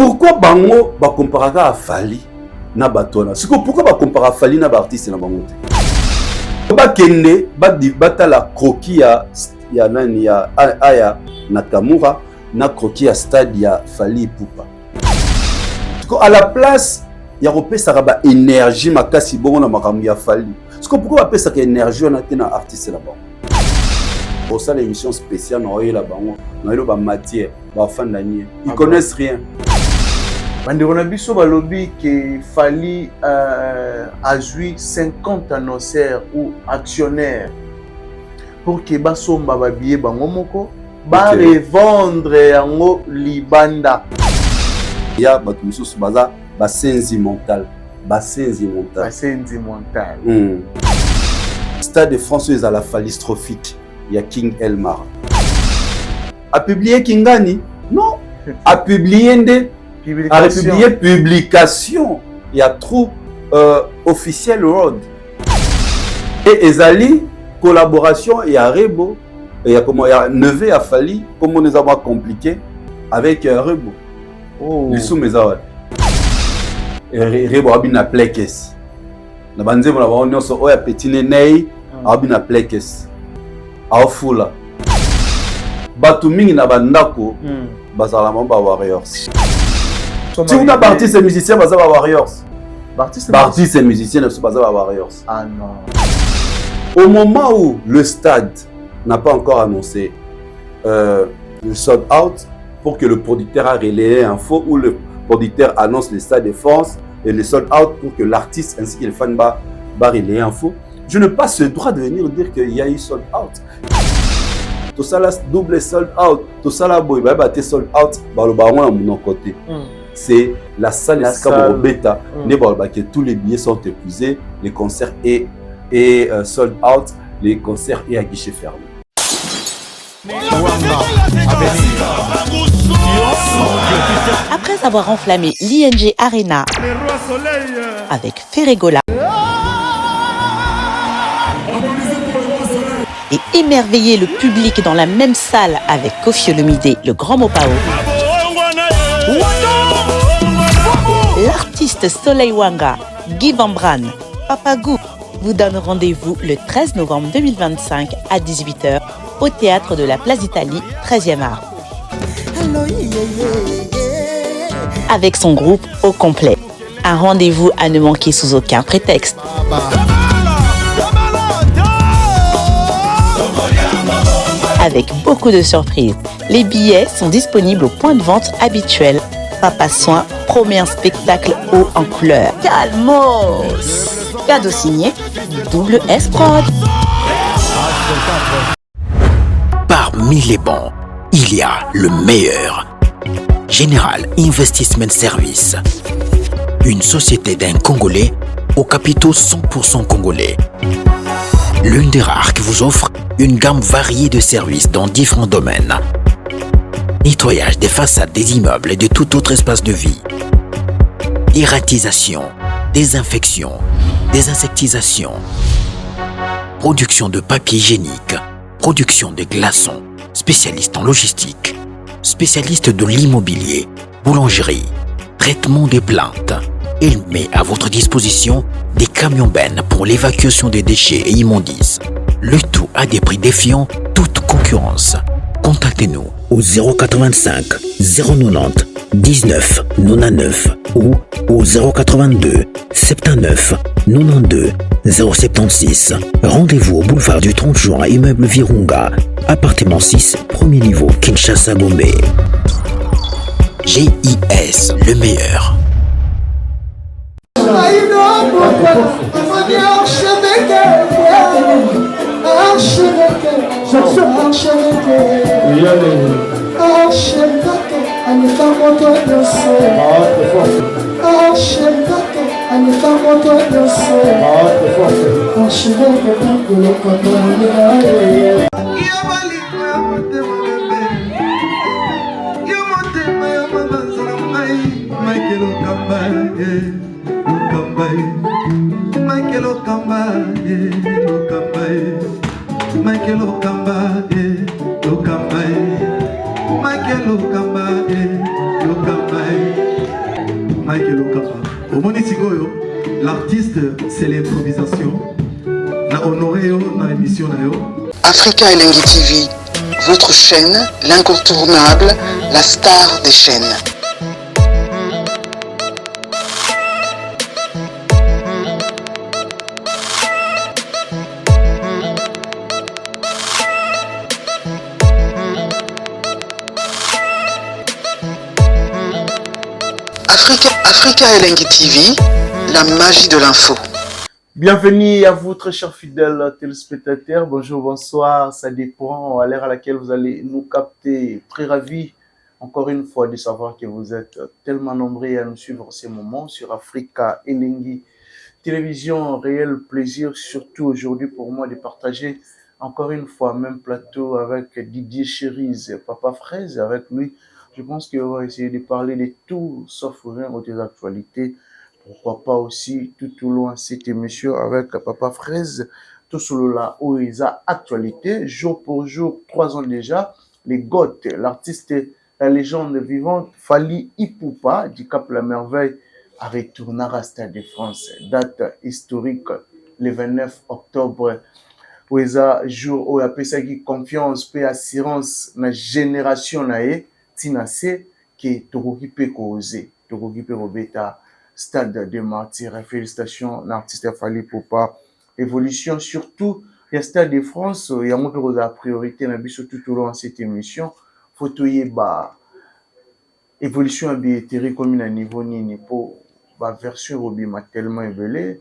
Pourquoi bango ba comparaka à Fally na batona? C'est pourquoi ba compara Fally na ba artiste na bango te? Ba kende ba ta la croquis ya nani ya Aya Nakamura na croquis ya stade ya Fally Ipupa. À la place ya kopesa ba énergie makasi bongo na makambo ya Fally. C'est pourquoi ba pesa ka énergie na te na artiste na bango. Pour ça l'émission spéciale na la bango na ba matière ba fan d'année. Ils connaissent rien. On a vu sur le lobby que Fally a joué 50 annonceurs ou actionnaires pour que basomba ba billet bango moko ba revendre yango libanda. Il y a batumisus baza basenzi mental. Stade de France est à la Fally strophique. Il y a King Elmar. A publié Kingani? Non. A publié publication. Il y a trop officiel road. Et Ezali collaboration et à Rebo. Il y a comment il y a Neve à Fally comme on les a compliqué avec Rebo. Oh. Les sous mes awa. Rebo abina plekes. Na banze mo na ba onyo so oya petine nei abina plekes. Aofula. Batu mingi na bandako bazala mamba warriors. Si vous êtes artiste et musicien, vous avez warriors. Artiste et musicien ne sont pas warriors. Ah non. Au moment où le stade n'a pas encore annoncé le sold out pour que le producteur a relayé info ou le producteur annonce le stade de France et le sold out pour que l'artiste ainsi que les fans va relayer info, je n'ai pas ce droit de venir dire qu'il y a eu sold out. Tout ça là double sold out, tout ça là boy bah t'es sold out bah le baron à mon côté. C'est la salle bêta que tous les billets sont épuisés, les concerts et sold out, les concerts et à guichet fermé. Après avoir enflammé l'ING Arena avec Ferregola et émerveillé le public dans la même salle avec Koffi Olomide, le Grand Mopao, l'artiste Soleil Wanga, Guy Van Bran, Papagou vous donne rendez-vous le 13 novembre 2025 à 18h au théâtre de la Place d'Italie, 13e art. Avec son groupe au complet. Un rendez-vous à ne manquer sous aucun prétexte. Avec beaucoup de surprises. Les billets sont disponibles au point de vente habituel. Papa Soin promet un spectacle haut en couleur. Calmos! Cadeau signé Double S Prod. Parmi les bons, il y a le meilleur. Général Investment Service. Une société d'un Congolais aux capitaux 100% congolais. L'une des rares qui vous offre une gamme variée de services dans différents domaines. Nettoyage des façades des immeubles et de tout autre espace de vie. Irratisation, désinfection, désinsectisation. Production de papier hygiénique, production de glaçons, spécialiste en logistique, spécialiste de l'immobilier, boulangerie, traitement des plaintes. Il met à votre disposition des camions-bennes pour l'évacuation des déchets et immondices. Le tout à des prix défiant toute concurrence. Contactez-nous au 085 090 19 99 ou au 082 79 92 076. Rendez-vous au boulevard du 30 juin, immeuble Virunga, appartement 6, premier niveau, Kinshasa, Gombe. GIS, le meilleur. Michael Okamba, Michael Okaka. Au Monisigoyo, l'artiste, c'est l'improvisation. Na honoré dans l'émission. Africa Elengi TV, votre chaîne, l'incontournable, la star des chaînes. Africa Elengi TV, la magie de l'info. Bienvenue à vous, très chers fidèles téléspectateurs. Bonjour, bonsoir, ça dépend à l'heure à laquelle vous allez nous capter. Très ravi, encore une fois, de savoir que vous êtes tellement nombreux à nous suivre en ce moment sur Africa Elengi Télévision. Réel plaisir, surtout aujourd'hui pour moi, de partager encore une fois même plateau avec Didier Cherise, Papa Fraise. Avec lui, je pense qu'on va essayer de parler de tout sauf rien aux actualités. Pourquoi pas aussi tout au long de cette émission avec Papa Fraise, tout sur la OESA actualité, jour pour jour, 3 ans déjà, les Goth, l'artiste, la légende vivante, Fally Ipupa, du Cap La Merveille, a retourné à Stade de France, date historique, le 29 octobre. OESA, jour où il y a ça qui confiance, paix, assurance, la génération, Tinase, qui est Togokipe Koze, Togokipe Robeta. Stade des Martyrs, félicitations l'artiste Fally Ipupa. Évolution surtout, il y a Stade de France, il y a un peu de priorité tout au long de cette émission. Faut y avoir évolution à billetterie comme à niveau ni pour la version Robima tellement évoluée.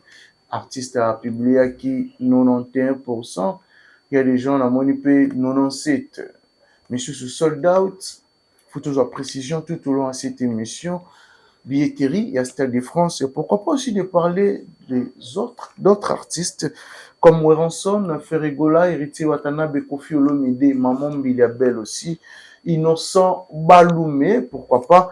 Artiste a publié qui 91%, il y a des gens à monipé 97%. Monsieur sous sold out, faut toujours précision tout au long de cette émission. Billetterie, il y a Stade de France, et pourquoi pas aussi de parler d'autres artistes comme Weranson, Ferregola, Héritier Watanabe, Kofi Olomide, Maman Biliabel aussi, Innocent Baloumé, pourquoi pas,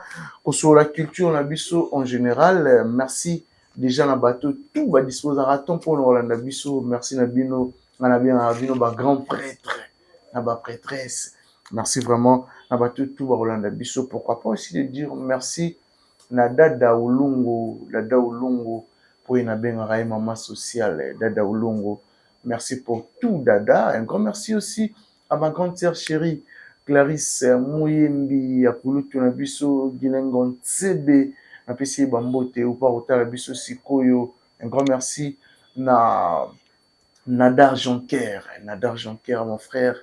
sur la culture Nabiso en général. Merci déjà na bateau, tout va disposer à temps pour nous Nabiso, merci Nabino, Nabino, grand prêtre, Naba prêtresse, merci vraiment na bateau, tout va Nabiso, pourquoi pas aussi de dire merci na dada ulungu pour une benga maman sociale dada ulungu. Merci pour tout dada. Un grand merci aussi à ma grande sœur chérie Clarisse Mouyembi ya kulutu na biso Gilengon Tsebe na pesi bambote ou pas otala biso sikoyo. Un grand merci na Nadar Jonker, mon frère,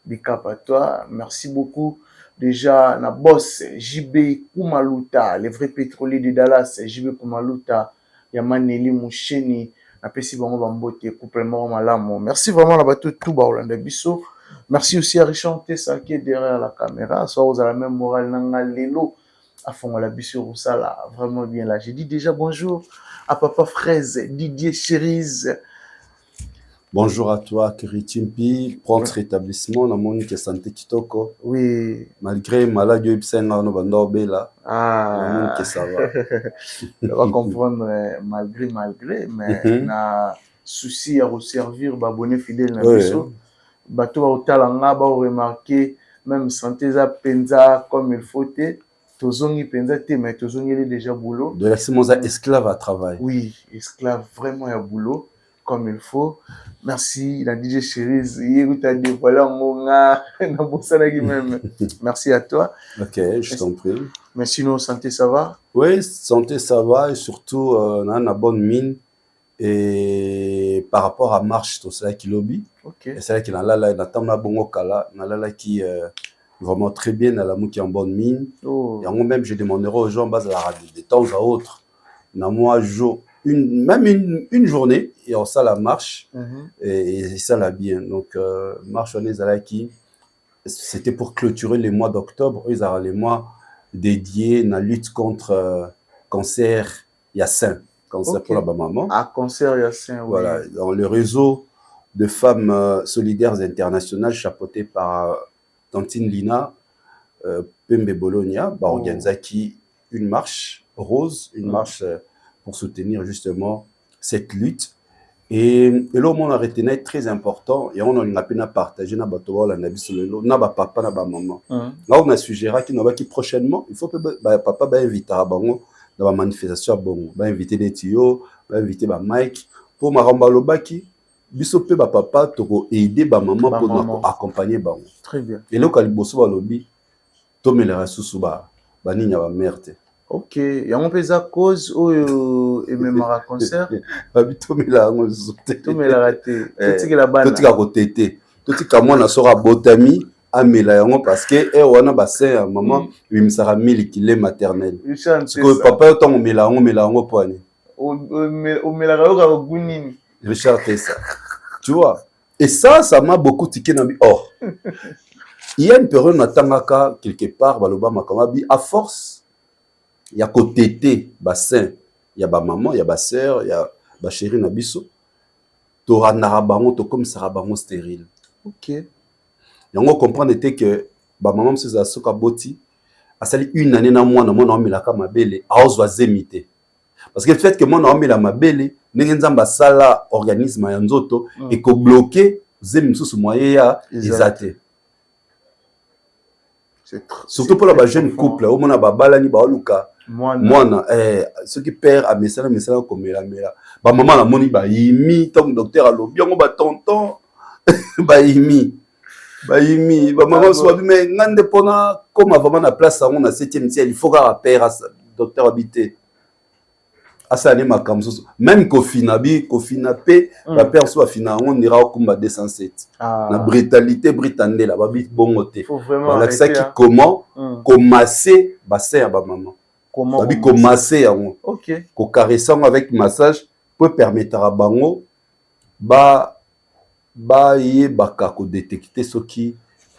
big up à toi. Merci beaucoup. Déjà, na boss, JB Kumaluta, les vrais pétroliers de Dallas, JB Kumaluta, Yamaneli Moucheni, na pesi bango bambote, couplement malamo. Merci vraiment la bateau tout Baolanda Bisso. Merci aussi à Richard Tessa qui est derrière la caméra. Soit vous avez la même morale, nanga lelo, à fond la Bisso Roussala, vraiment bien là. J'ai dit déjà bonjour à Papa Fraise, Didier Cherise. Bonjour à toi, Kiritimpi. Prompt rétablissement, la monique santé kitoko. Oui. Malgré maladie, no bando bela. Ah. Que ça va. On va comprendre malgré, mais na souci à resservir, abonné fidèle na biso. Bateau au talanga, ba remarquer même santé za penza comme il faut te. Tozongi penza te, mais tozongi est déjà boulot. De la Simosa esclave à travail. Oui, esclave vraiment à boulot. Comme il faut. Merci, la DJ Cherise. Merci à toi. Ok, je t'en prie. Mais sinon, santé, ça va? Oui, santé, ça va. Et surtout, on a une bonne mine. Et par rapport à marche, c'est cela qui lobby. Ok. Et c'est là qu'il y a la bongo kala, qui vraiment très bien, la mou qui est en bonne mine. Oh. Et en même, je demanderai aux gens, base à la radio, de temps à autre. Moi, une journée et on ça la marche et ça la bien donc marche on les qui c'était pour clôturer les mois d'octobre. Ils ont les mois dédiés à la lutte contre cancer Yassin, cancer pour la maman. Ah, cancer Yassin, oui. Voilà, dans le réseau de femmes solidaires internationales chapeauté par Tantine Lina Pembe Bologna organisé qui une marche rose, une marche pour soutenir justement cette lutte. Et là, on a retenu très important, et on a pu partager na bateau la nabi solelo na ba papa na ba maman. Là, on a suggéré qu'il prochainement, il faut que papa ba inviter à bango dans la manifestation bon ba inviter des tuyaux ba inviter ba Mike pour maramba lobaki biso pe ba papa toko aider ba maman pour accompagner bango. Très bien. Et là quand liboso ba lobi to melera susu ba ninya ba merde. OK, yango peza cause oyo ememara concert ba bito melera ngo susu to melera te totiki la bana totika ko tete totika mwana sora botami amela yango parce que wana bassin ya maman bimisaka miliki lait maternel parce que papa tant omela yango poani omelaka yo ka gunini Richard Tessa tu vois et ça m'a beaucoup tiqué na or il y a une période natangaka quelque part baloba makamabi à force il y a côté bassin il y a ba maman il y a ba sœur il y a ba chérie na biso to ranara bango to comme ça bango stérile. OK. Yango comprendre était que ba maman se za soka boti asali une année na mwana omelaka mabele aozwa zemité parce que le fait que mwana omela mabele ndenge nzamba sala organisme ya nzoto et ko bloquer zemi susu moyen ya izate surtout pour la jeune couple au mona babala ni baoluka mwana ceux qui perd a mesala komela mela ba maman la moni ba yimi tant docteur alobi yango ba tonton ba yimi ba maman so mais ngande pona comme vraiment na place on a 7e ciel il faut qu'à père docteur habité asani makamso même kofina pe ba père so fina on ira kumba 207 na brutalité britandela ba bit bongote voilà ça qui comment commencer bassin ba maman comment commencer yango OK ko caresser avec massage peut permettre à bango ba yebaka ko détecter ce qui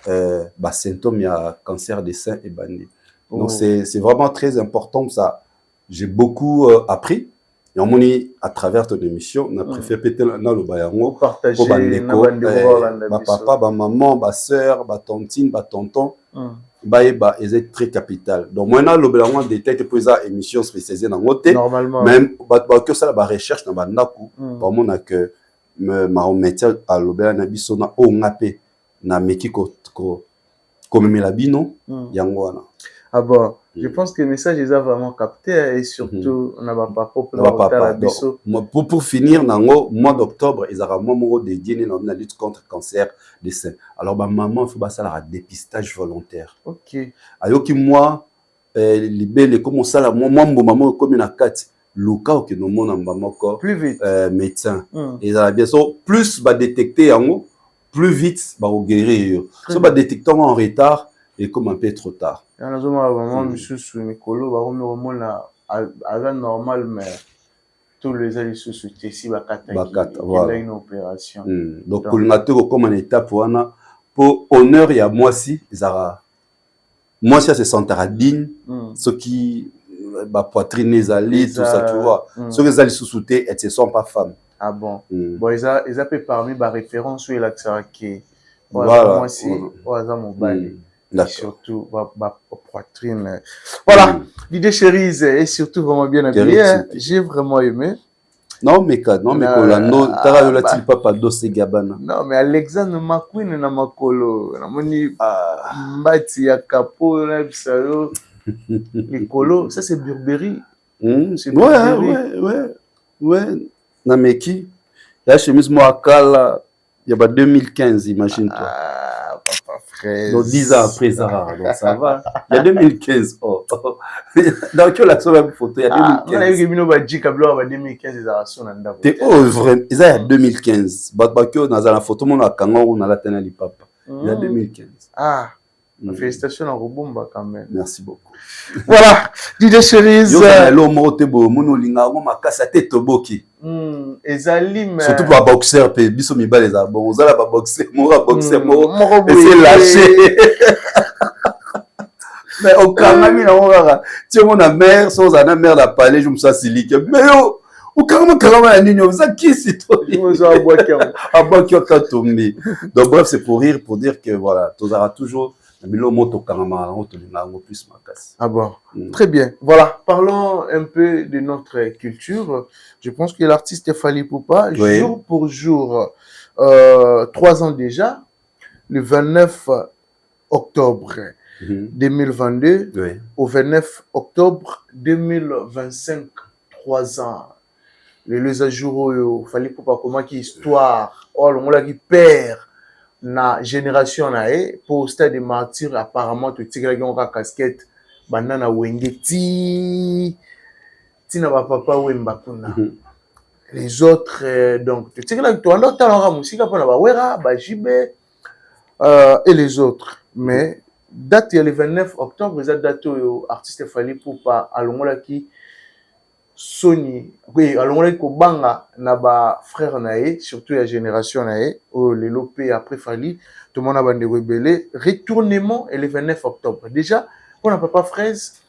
ba symptômes ya cancer des seins et bandi. Donc c'est vraiment très important ça. J'ai beaucoup appris et on moni à travers ton émission on a préféré peut-être na lo bayango partager ba papa ba maman ba sœur ba tontine ba tonton ba est très capital. Donc moi na lo bayango en détail que pour ça émission spécialisée dans côté normalement même ba que ça la recherche na bandaku ba mona que ma métier à l'obéa na biso na o ngape na meki ko memela bino yango wana. Ah bon, je pense que le message est vraiment capté et surtout on a pas pour finir nango mois d'octobre ils aura mois dédié dans la lutte contre le cancer des seins. Alors ba maman il faut ça la dépistage volontaire. OK. Ayoki moi libele comme ça la moi maman comme na 4 Luka que nous mon mbamoko plus vite médecin et ça bien so plus ba détecter yango plus vite ba guérir so ba détecter en retard et comme un peu trop tard on a vraiment monsieur sous Nicolo ba vraiment à normal mais tous les alliés sous ici ba voilà une opération donc coordinateur comme en étape wana pour honneur ya moi si zara moi ça se sentira digne ce qui ba poitrine ezali tout ça tu vois ceux qui ezali sous-souté et ce sont pas femmes. Ah bon bon ils a peu parmi ba référence sur l'accès qui voilà moi si oza mobile surtout ba poitrine voilà l'idée chérie et surtout vraiment bien habillé j'ai vraiment aimé non mais Colando tara yo la til papa dossier gabana non mais Alexandre McQueen na makolo na moni mbati ya capo na bisalo Nicolo, ça c'est Burberry. C'est ouais. Nameki. La chemise moi kala, il y a 2015, imagine-toi. Ah, papa frère. Donc 10 ans après Zara, donc ça va. Il y a 2015. Donc tu as la même photo, il y a 2015. On a eu Gemino Badji Kablo en 2015 Zara son anda. T'es vrai, il y a 2015. Bakbakyo dans la photo mon akango na la tena li papa. Il y a 2015. Ah. Félicitations à Robomba quand même. Merci beaucoup. Voilà, Didier Cerise. Surtout pour un boxeur, biso mi les abons. On a boxer, boxer, c'est lâché. Mais au Canada, tu es mon mère, sans un mère la palais, je me sens silique. Mais oh, au Canada, ça qui c'est toi? Donc bref, c'est pour rire, pour dire que voilà, tu auras toujours. Ah bon, très bien. Voilà, parlons un peu de notre culture. Je pense que l'artiste Fally Ipupa, jour pour jour, 3 ans déjà, le 29 octobre, 2022 Oui. au 29 octobre 2025. 3 ans. Les jours il fallait pour comment qui histoire. Oh, le monde qui perd na génération pour stade de martyr apparemment tu tires la casquette banana wenge ti na papa wemba kuna. Les autres donc tu tires là tu as la musique pour na wera ba jibe et les autres mais date le 29 octobre les date artiste fallait pour pas alongola qui Sony, oui, alors on kobanga na ba frère nae, surtout la génération nae, au le lopé après Fali, tout le monde a bandé rebelle. Retournement est le 29 octobre. Déjà, pour papa fraise,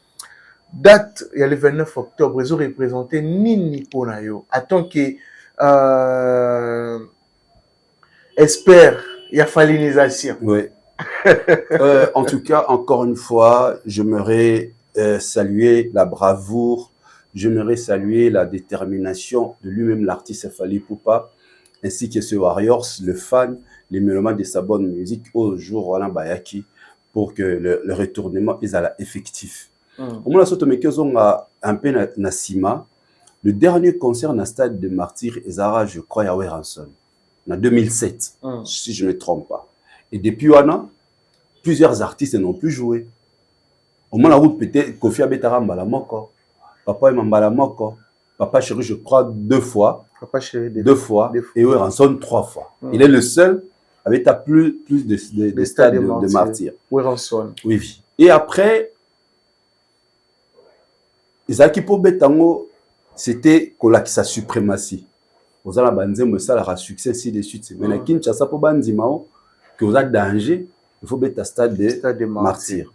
date il y a le 29 octobre, ils ont représenté Nini Ponayo. Attends que espère il y a falinisation. Oui. En tout cas, encore une fois, j'aimerais saluer la bravoure. J'aimerais saluer la détermination de lui-même, l'artiste Fally Ipupa, ainsi que ce Warriors, le fan, les mélomanes de sa bonne musique, au jour Roland Bayaki, pour que le retournement est effectif. Au moins, un peu na Sima, le dernier concert dans le stade de Martyr, Ezara, je crois, à Ranson, en 2007, si je ne me trompe pas. Et depuis Wana, plusieurs artistes n'ont plus joué. Au moins, la route peut-être Kofi Abetara Mbalamoko. Papa et Mambala Moko, Papa Chéri, je crois, 2 fois. Papa Chéri, 2 fois. Et Ranson 3 fois. Il est le seul avec plus de stades de martyrs. Ranson. Oui. Et après, Isaki Betango, c'était sa suprématie. Vous avez banzé, ça a succès, ainsi de suite. Mais dans Kinshasa, pour Banzimao, que vous avez danger, il faut mettre un stade de martyrs.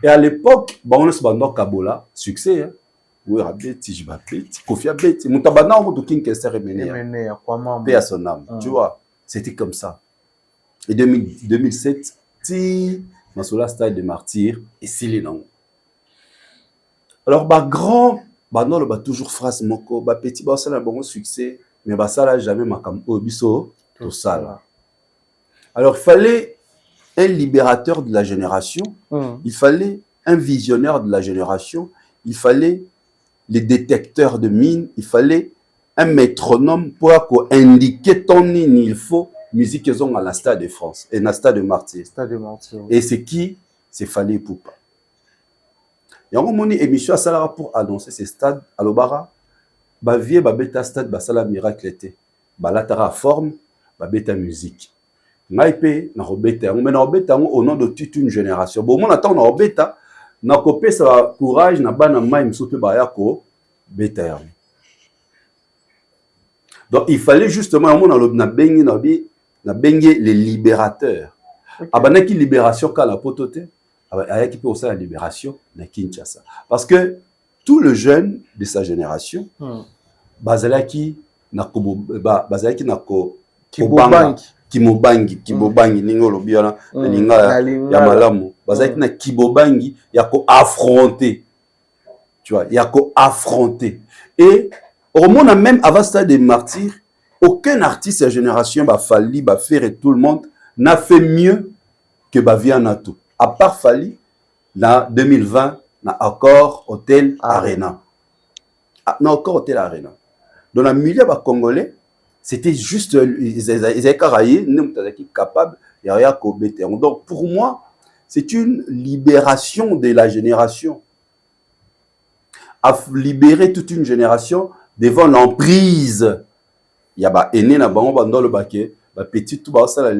Et à l'époque, on a un Kabola, succès, hein. Oui, Rabeti, je m'appelle, Kofi Abeti, Moutabana, on a tout qu'est-ce que paix à son âme, tu vois, c'était comme ça. Et 2007, Masola stade de martyrs, et Sili non. Alors, grand, non, toujours phrase moko, petit, ça a un bon succès, mais ça n'a jamais makam obiso, tout ça là. Alors, il fallait un libérateur de la génération, il fallait un visionnaire de la génération, il fallait les détecteurs de mines, il fallait un métronome pour indiquer ton ligne, il faut musique qu'ils ont à la Stade de France et la Stade de Martyr. Et c'est qui? C'est Fally Ipupa. Il y a une émission à Salara pour annoncer ces stades à l'Obara. Vie babeta stade basala miracle été. Balatara forme, babeta musique. Naïpe na robeta, on met na robeta au nom de toute une génération. Bon, on attend na robeta. Na kopé ça courage na bana mai msope bayako beta. Donc il fallait justement on na bengi les libérateurs. Abanaki libération kala potote ayaki pe aussi la libération na Kinshasa parce que tout le jeune de sa génération bazalaki na ko bazalaki na ko Kimobangi ningo lobiana ninga ya malamu bazaki na kibobangi ya ko affronter, tu vois, ya ko affronter. Et au monde même avant stade des martyrs, aucun artiste de la génération Fally faire et tout le monde n'a fait mieux que Vianato, à part Fally na 2020 na Accor Hotel Arena. Na Accor Hotel Arena dans la milieu congolais. C'était juste, ils étaient caraillés, nous étions capables, il n'y a rien qu'au BT. Donc pour moi, c'est une libération de la génération. À libérer toute une génération devant l'emprise. Il y a des aînés dans le baquet, des petits, tout ça,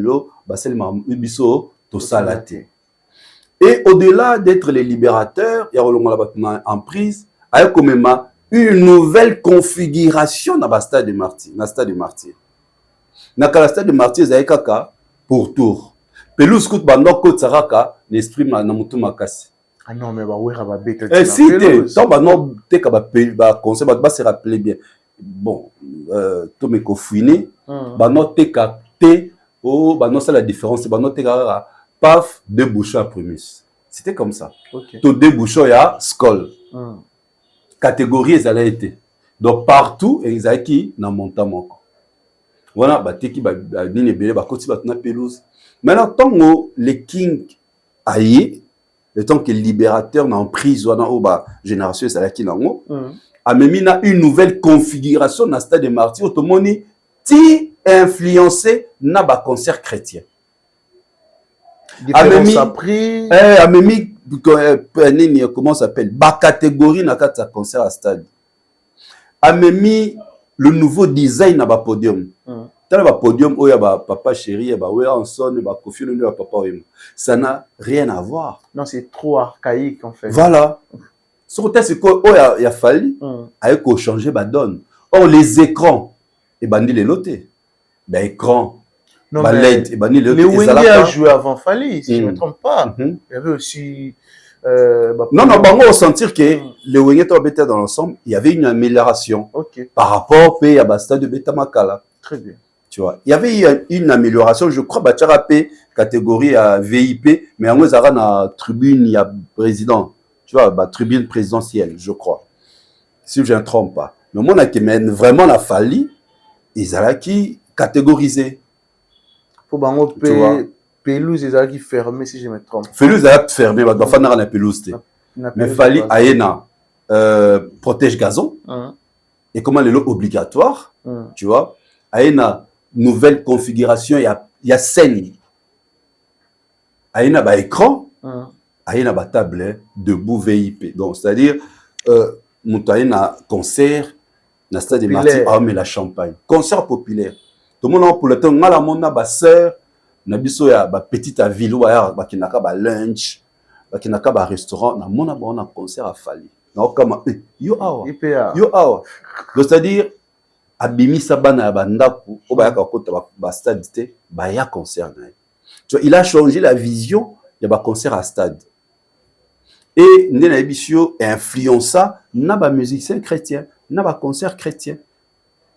et au-delà d'être les libérateurs, il y a une emprise, il y a quand même une nouvelle configuration dans le stade de martyrs. Dans le stade de martyrs. Dans le stade de martyrs, il y a kaka pour tour. Pelous kout bandok kout saraka l'esprit na mutu makasi. Ah non mais wera ba bête. Si te tant bandok te ka ba conseil ba se rappeler bien. Bon to me kofouiner bandok te ka te oh bandok c'est la différence bandok te ka paf deux bouchons à prémisse. C'était comme ça. Okay. To deux bouchons ya skull. Catégorie ils allaient été donc partout ils allaient qui dans montant voilà bateki ba nini belé ba koti ba na pelouse maintenant tant les king aïe le temps que libérateur n'a en prise ou dans la génération et ça qui nango a même une nouvelle configuration dans le stade de martyrs tout le monde ti influencé na ba concert chrétien différence a pris a même comment ça s'appelle ba catégorie na kata concert à stade a même le nouveau design na ba podium dans le podium où il y a papa chéri, Hanson, Kofi Olomide, papa Oyemo. Ça n'a rien à voir. Non, c'est trop archaïque en fait. Voilà. Sur le c'est quoi il a fallu avec changer la donne. Or les écrans, et ben les notés. Ben écran, ben LED, et ben les notés. Mais Wendy a joué avant Fali, si je ne me trompe pas. Il y avait aussi. Non, on va sentir que le Wendy était dans l'ensemble, il y avait une amélioration par rapport au pays à Basta de Beta Makala. Très bien. Tu vois, il y avait une amélioration, je crois, catégorie à VIP, mais en gros, il y a une tribune, il y a président, tu vois, tribune présidentielle, je crois. Si je ne me trompe pas. Mais moi, on a vraiment la Fali, ils ont qui catégorisé. Pour pelouse, ils ont qui fermé, si je ne me trompe. Pelouse, ils ont fermé, il faut faire la pelouse. Mais Fali, Aena, protège gazon, et comment les lots obligatoires, tu vois, Aena, nouvelle configuration, il y a scène. Il y a un écran, il y a une table debout VIP. Donc, c'est-à-dire, il y a un concert, dans le stade de Martyrs, mais la Champagne. Concert populaire. Tout le monde, pour le temps, il y a une sœur, il y a une petite ville, il y a un lunch, il y a un restaurant, il y a un concert à Fali. Donc, yo awa. Donc, c'est-à-dire, abimisa bana ya bandako obayaka kota ba stade té ba ya concert. Tu vois, il a changé la vision, il y a ba concert à stade. Et ndena ebisio influença na ba musicien chrétien, na ba concert chrétien.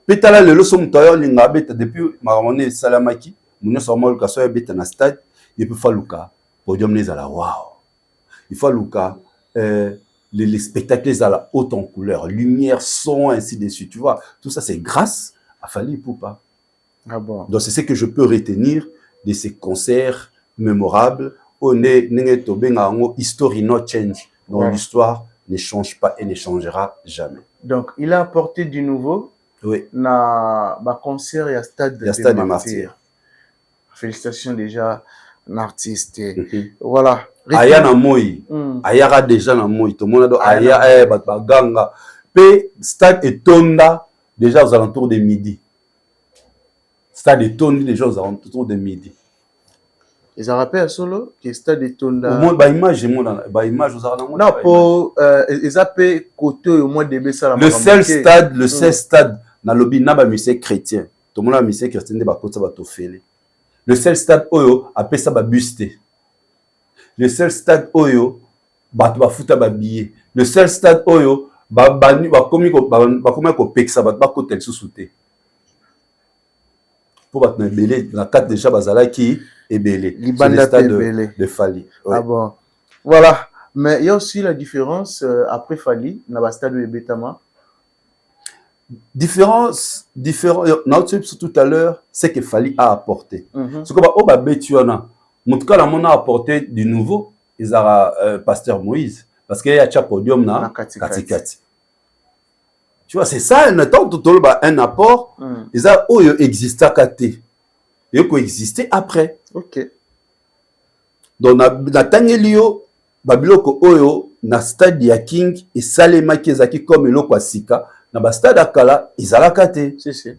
Petala le leçon mutayo linga beta depuis maramone salamaki, muno somol kaso ya beta na stade, il peut faluka podium les ala wow. Il faut luka les spectacles à la haute en couleur, lumière, son, ainsi de suite. Tu vois, tout ça, c'est grâce à Fali Ipupa. Ah bon. Donc, c'est ce que je peux retenir de ces concerts mémorables. On est, history not change. Donc, l'histoire ne change pas et ne changera jamais. Donc, il a apporté du nouveau. Oui. Na concert et à Stade de Martyrs. Félicitations déjà, l'artiste. Voilà. Aya na moi, aya déjà na moi, tout le monde a aya baganga. Pe stade et tonda déjà aux alentours de midi. Stade et tonda déjà aux alentours de midi. Ils ont rappelé à solo que stade et tonda. Au moins ba image aux alentours. Non pour ils appellent côté au moins de ça. Le seul stade na lobby na ba musée chrétien. Tout le monde a musée chrétien de ba kota ba to fele. Le seul stade oyo appelle ça ba buste. Le seul stade oyo bato bafuta ba billet. Le seul stade oyo ba komi ko peksa bato ba kotel sous-souté. Pour bato na belé la carte déjà bazala qui est belé. C'est le stade de Fali. Ouais. Ah bon. Voilà, mais il y a aussi la différence après Fali na ba stade de Betama. Différence tout à l'heure, c'est que Fali a apporté. Ce que ba betuana en tout cas, on a apporté du nouveau, ils ont pasteur Moïse, parce qu'il y a un podium na Katikati. Tu vois, c'est ça, un apport, ils ont existé à Kati, ils ont existé après. Ok. Donc, na Tangelio, Babiloko Oyo, na stade ya King, et Salema Kezaki comme Eloko Asika, na stade Akala, ils ont Kati. Si.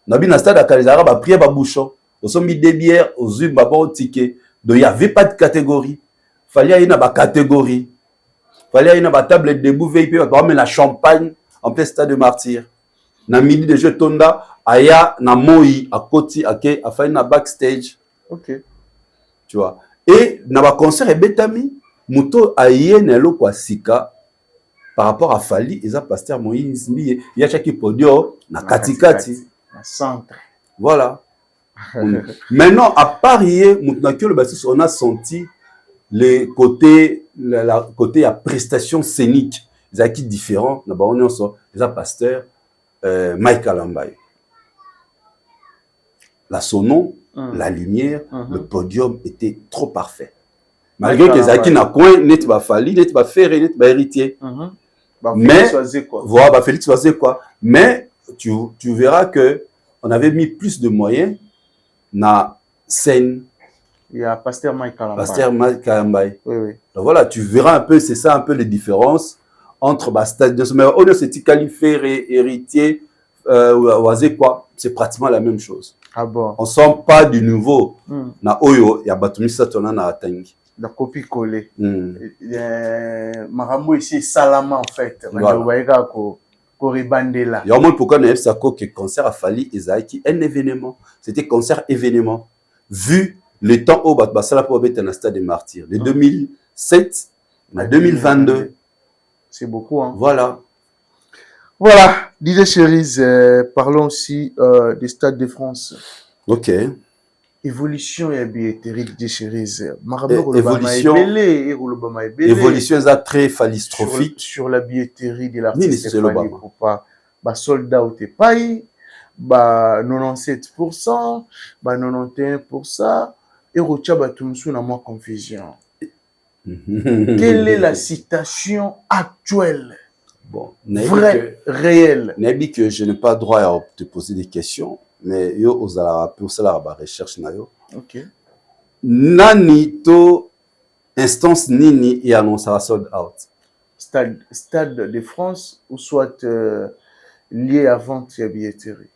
Na stade Akala, ils ont prié Babouchon. Ils ont mis des bières aux yeux, au ticket. Donc, il n'y avait pas de catégorie. Il fallait y avoir une catégorie. Il fallait y avoir une table debout VIP. Il fallait la champagne en plein stade de Martyrs. Na midi de jeu Tonda, aya na moi à côté, à faire une backstage. Ok. Tu vois. Et na ba concert et Betami, muto aye na lo kwa sika par rapport à Fali, ils ont pasteur Moïse, il y a chaque podium na Katikati. Na centre. Voilà. Maintenant, à Paris, on a senti les côtés, côté à prestation scénique, ils ont qui différents. Ils ont pasteur Michael Ambaye. La sonon, la lumière, le podium était trop parfait. malgré que ezalaki na coin neti bafali neti bafere neti bahéritier. Mais voilà, Félix Oisé quoi. Mais tu verras que on avait mis plus de moyens na scène. Il y a Pasteur Mike Kalambay. Pasteur Mike Kalambay. Oui, oui. Donc voilà, tu verras un peu, c'est ça un peu les différences entre stade de mais on c'est qualifié héritier Oisé quoi, c'est pratiquement la même chose. Ah bon. On sent pas du nouveau. Na oyo ya batumi satona na atangi. La copie collée. Marambo ici Salama en fait. Voilà. Il y a un moment pourquoi on a fait que concert a fallu Esaïki un événement. C'était concert événement. Vu le temps où Basala pour être un stade des martyrs. De 2007 à 2022. C'est beaucoup. Hein. Voilà. Voilà. DJ Cherise, parlons aussi des stades de France. Ok. Évolution et billetterie DJ Cherise. Évolution est très phallistrophique. Sur la billetterie de l'artiste pour pas sold out et paye, 97%, 91%, et Rocha Batumsu n'a moins confusion. Quelle est la citation actuelle? Bon, réelle. Nabi que je n'ai pas droit à te poser des questions, mais yo osala pour cela la recherche na yo. OK. Nani to instance nini et annonce la sold out. Stade de France ou soit lié à vente et billetterie.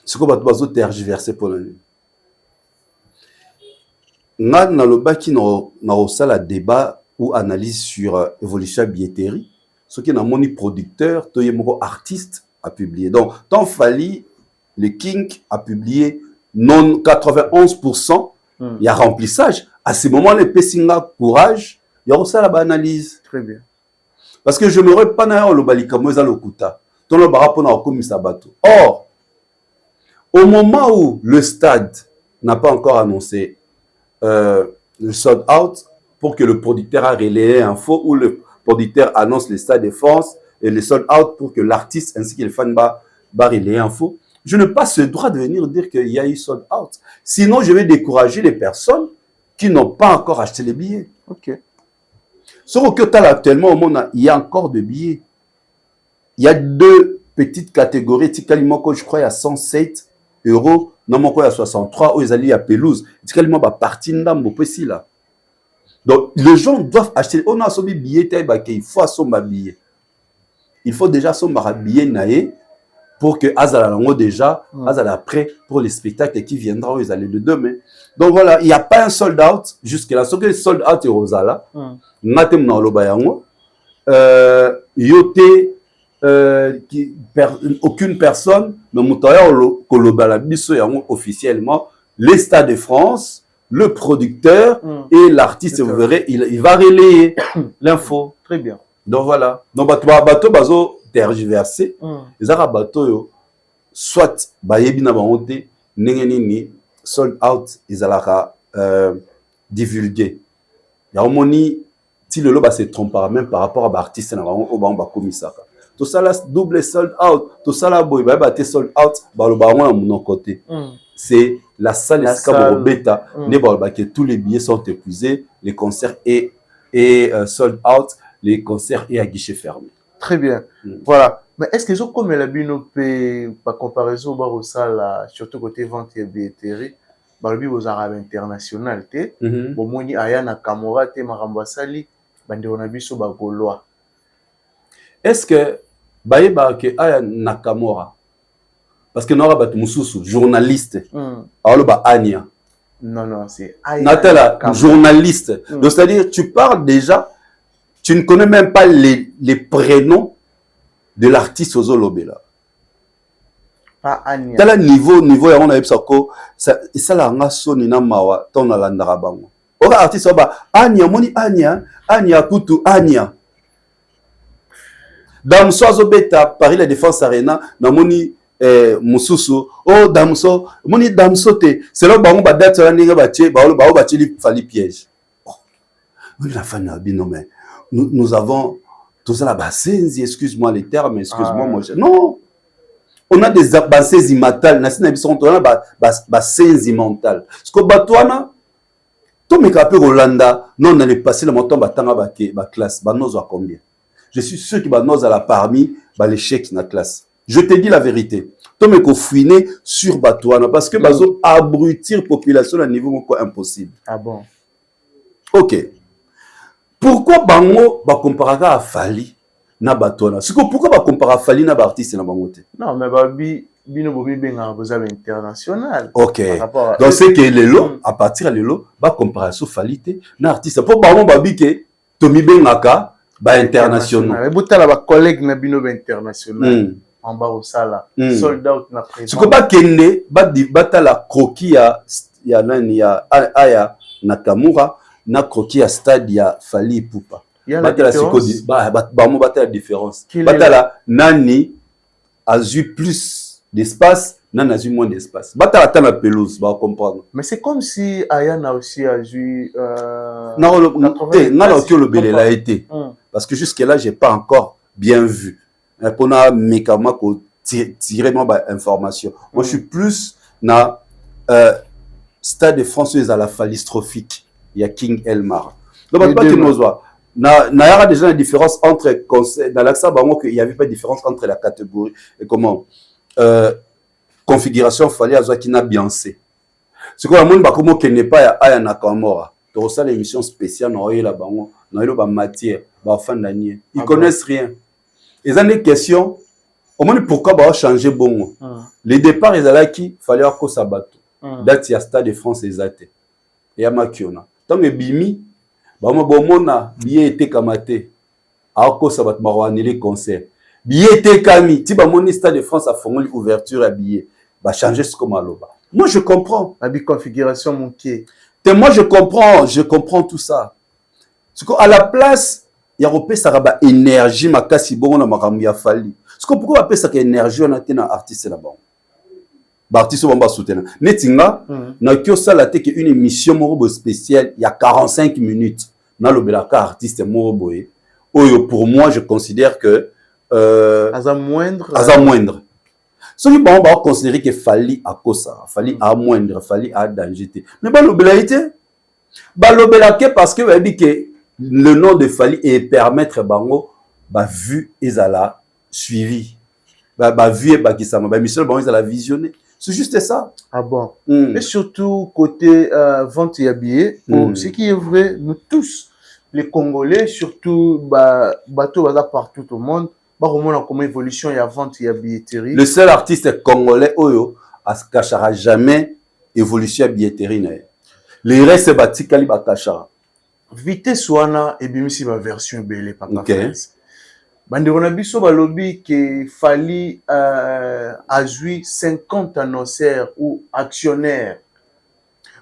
Ce que bato bazo tergiverser pour le na le baki na osala débat ou analyse sur évolution billetterie. Ce qui est un moni producteur, to yemoko artiste a publié. Donc, tant Fali, le King a publié non 91%, il y a remplissage. À ce moment, le Pessinga courage, il y a aussi la analyse. Très bien. Parce que je ne me pas dans le balikamo et le kuta. Ton le barapon a commis sa bateau. Or, au moment où le stade n'a pas encore annoncé le sold out pour que le producteur a relayé info ou le producteur annonce le stade de France et le sold out pour que l'artiste ainsi que les fans relayer info, je n'ai pas ce droit de venir dire qu'il y a eu sold out. Sinon, je vais décourager les personnes qui n'ont pas encore acheté les billets. Ok. Sur que tal actuellement au monde, il y a encore de billets. Il y a deux petites catégories. Tikalimo, je crois, il y a 107 €. Non, mon il y a 63. Où ils allaient à Pelouse. Tikalimo, partie de là. Donc, les gens doivent acheter. On a son billet, il faut son billet. Il faut déjà son billet naé pour que Azala déjà, Azala prêt pour les spectacles qui viendront, ils allaient le demain. Donc voilà, il n'y a pas un sold out jusque-là. Ce que le sold out est Rosala, Natem na Lobayango, yoté, aucune personne, mais Moutaya Kolobala Bisso officiellement, les Stades de France, le producteur et l'artiste, vous verrez, il va relayer l'info. Très bien. Donc voilà. Donc bateau bazo tergiversé. Les arabes bateau soit bayebi na bangote nini sold out ils alaka divulgué. Ya omoni ti lelo ba se trompe même par rapport à l'artiste na bango ba komisaka. Tout ça là double sold out, tout ça là boy ba te sold out ba lo ba na mon côté. C'est la salle bêta ne ba que tous les billets sont épuisés, les concerts et sold out, les concerts et à guichet fermé. Très bien. Voilà. Mais est-ce que comme la binope par comparaison au salle surtout côté vente et billetterie, barbi aux arabes international té, bon moni aya na Camora té maramba sali, bande on a biso ba golois. Est-ce que baeba que aya na Camora parce que n'aura bat mususu journaliste. Alors ba Ania. Non, c'est aya. Natala journaliste. Donc c'est-à-dire tu parles déjà. Tu ne connais même pas les prénoms de l'artiste aux Olobela. Pas Anya. Tel niveau on a eu ça et ça la nga soni na mawa ton na landara bango. Ora artiste oba Anya moni Anya kutu Anya. Damso azobeta Paris la Défense Arena na moni mususu damso moni damso te c'est là bango ba date la ninga ba tie ba li fali piège. Oui la fan na bino mais nous avons tout ça là basenzi, excuse-moi les termes, excuse-moi moi. Non. On a des basenzi mentales, na sina biso on a basenzi mental. Ce que batwana Tout mes capés Rolanda, non, on allait passer le montant batanga ba classe, ba nos à combien? Je suis sûr que ba nos à la parmi ba l'échec na classe. Je te dis la vérité. Tout mes fouiner sur Batouana parce que bazo abrutir population à niveau impossible. Ah bon? Ok. Pourquoi bango ba comparer à Fali na Batouana? Pourquoi ba comparer à Fali na ba artiste na bango te? Non, mais babi bino bobi benga bozaba international. Ok. Donc c'est que les lots à partir de l'eau ba comparer sur Fali te na artiste pour bango babi que Tomi bengaka ba international. Mais botala ba collègue na bino ba international. En bas au sala. Sold out na présent. Ce que ba kende ba la croquis ya nani ya aya Nakamura na croquis ya stade ya Fali Ipupa. Batala siko ba mo batala différence. Batala nani a eu plus d'espace, nani a eu moins d'espace. Batala ta na pelouse, ba comprendre. Mais c'est comme si Ayana aussi a eu non le belé l'a été. Parce que jusque là j'ai pas encore bien vu. Pour na mécaniquement tirer ma information. Moi je suis plus na Stade de France à la phallistrophique. Il y a King Elmar. Donc, pas que nous voit. Il y a déjà une différence entre dans l'accent, il n'y avait pas de différence entre la catégorie et comment configuration fallait avoir qui n'a bien c'est. Ce que le monde comment qu'il n'est pas à Nakamura. Donc ça l'émission spéciale dans la bango, dans la matière, bah fin d'année. Ils connaissent rien. Ils ont des questions. Au moins pourquoi bah changer bon. Les départs ils allaient qui fallait encore sabato. Date ya Stade de France exacte. Et à Makiona. Tant que bimi ba mo bomona billet était kamate. Ako sabat marwanele concert. Billet était kami. Ti ba moni Stade de France a fongoli ouverture à billet. Ba changer ce comme aloba. Moi je comprends. La configuration mon pied. Moi je comprends tout ça. Parce qu'à la place il y a repé ça ba énergie makasi bongo na makambo ya Fali. Parce que pourquoi appeler ça que énergie on a été na artiste là-bas. Artiste va soutenir. Netinga, na kyo sala te une émission morobo spéciale il y a 45 minutes. Na lo belaka artiste morobo e. Oyo pour moi je considère que Asa moindre. Ce qui bon va considérer que Fali à kosa, Fali à moindre, Fali à danger. Mais ba lo belaité. Ba lo belaka parce que dit que le nom de Fali et permettre bango ba vu ezala suivi. Ba vu et ba kisama ba mission bango ezala visionner. C'est juste ça. Ah bon. Et surtout, côté vente et billets, ce qui est vrai, nous tous, les Congolais, surtout, bateau partout au monde, on a comme évolution, il y a vente et billetterie. Le seul artiste congolais, Oyo, ne cachera jamais évolution à billetterie. Les restes, c'est bâti Kaliba Kachara. Vitesse Wana, et bien, si ma version belle, papa. Bandeko na biso balobi que Fali a joué 50 annonceurs ou actionnaires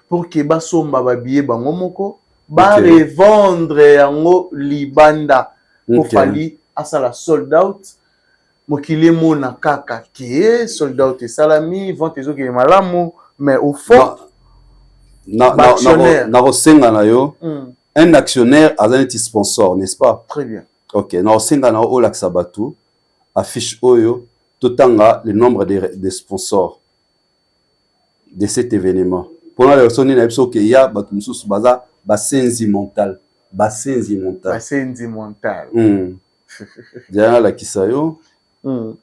pour que basomba babiye bango moko ba revendre yango libanda pour Fali asala sold out mokili mona kaka ki sold out salami vente ezoki malamu mais au fond na rosenga na yo un actionnaire a un sponsor n'est-ce pas? Très bien. Ok, na osenga na Olak Sabatu affiche Oyo totanga le nombre de sponsors de cet événement. Pour la personne na biso que ya batu mususu baza basenzi mental. Derrière la kisayo nous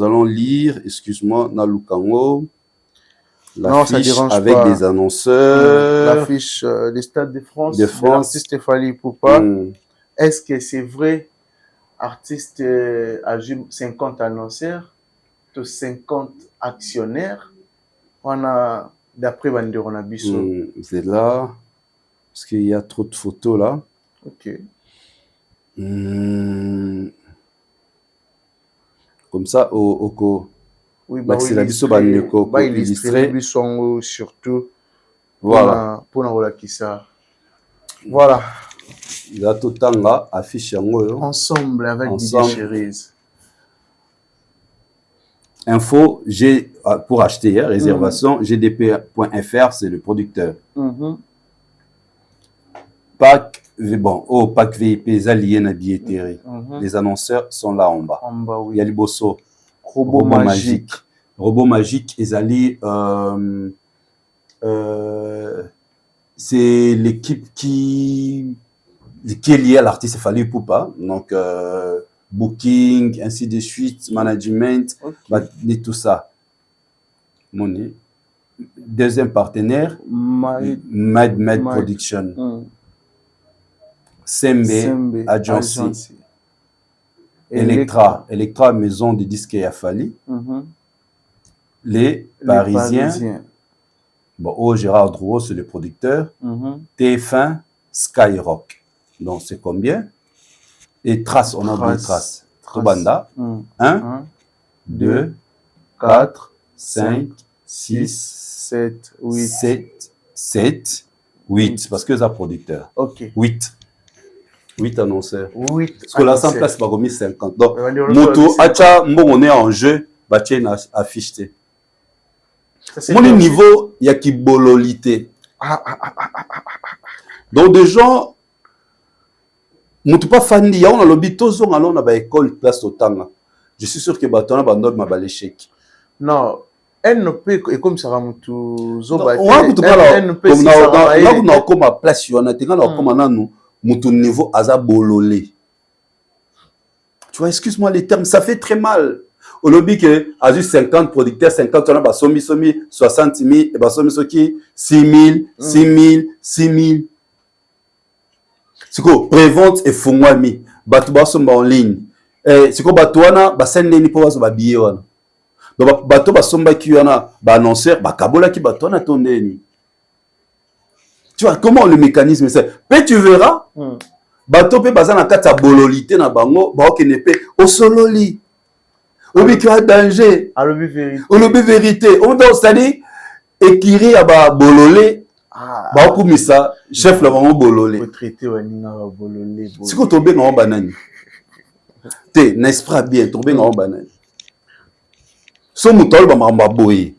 allons lire, excuse-moi, na Lukango l'affiche avec pas. Des annonceurs, l'affiche des Stades de France, de l'artiste Fali Ipupa. Est-ce que c'est vrai, artiste a 50 annonceurs, 50 actionnaires? On a, d'après Banderonabiso. C'est là, parce qu'il y a trop de photos là. Ok. Comme ça, oui, c'est la biso illustré surtout. Voilà. Pour la ça. Voilà. Il a tout le temps là, affiche ensemble avec Didier Chérise. Info, pour acheter, réservation, gdp.fr, c'est le producteur. Pack, bon, pack VIP, alliés na billetterie. Les annonceurs sont là en bas. Oui. Il y a Liboso, Robot Magique. Robot Magique, ils allient c'est l'équipe qui est liée à l'artiste Fally Ipupa. Donc, booking, ainsi de suite, management, et tout ça. Money. Deuxième partenaire, Mad Production. Sembe Agency. Electra, maison de disques à Fally. Les Parisiens. Bon, Gérard Drouot, c'est le producteur. TF1, Skyrock. Donc, c'est combien? Et Trace, on a dit Trace. Tobanda. 1, 2, 4, 5, 6, 7, 8. 7, 8. Parce que c'est un producteur. Ok. 8 annonceurs. 8. Parce que là, 100 places, pas remis 50. Donc, Moto, Acha, on est en jeu, Batien affiche. Mon niveau, il y a qui bololité. Donc, des gens, Moto pas fan, il y a on a lobby, tous on a une école place au temps. Je suis sûr que Baton a un ma l'échec. Non, NP et comme ça Moto Zoba. NP on a comme ma place, on a comme Moto niveau aza bololé. Tu vois, excuse-moi les termes, ça fait très mal. Au lobby que a eu 50 producteurs, 50 on a somi 60 000 et bah somi soki 6 000. C'est quoi prévente et fongwami batu basomba en ligne. C'est quoi batu wana ba sende ni po baso ba billet wana. Donc batu basomba ki wana ba annonceur ba kabola ki batu wana tondeni. Tu vois comment le mécanisme c'est. Mais tu verras bato pe baza na kati ya bololité na bango ba okene pe au sololi. Obi qui a danger. À l'obi vérité. Au lobby vérité. On doit c'est-à-dire écrire à ba bololé. Ba okumisa chef la bango bololé. Pour traiter waninga ba bololé. Si ko tomber na banani. Te n'est-ce pas bien tomber na banani. So mutol ba mamba boye.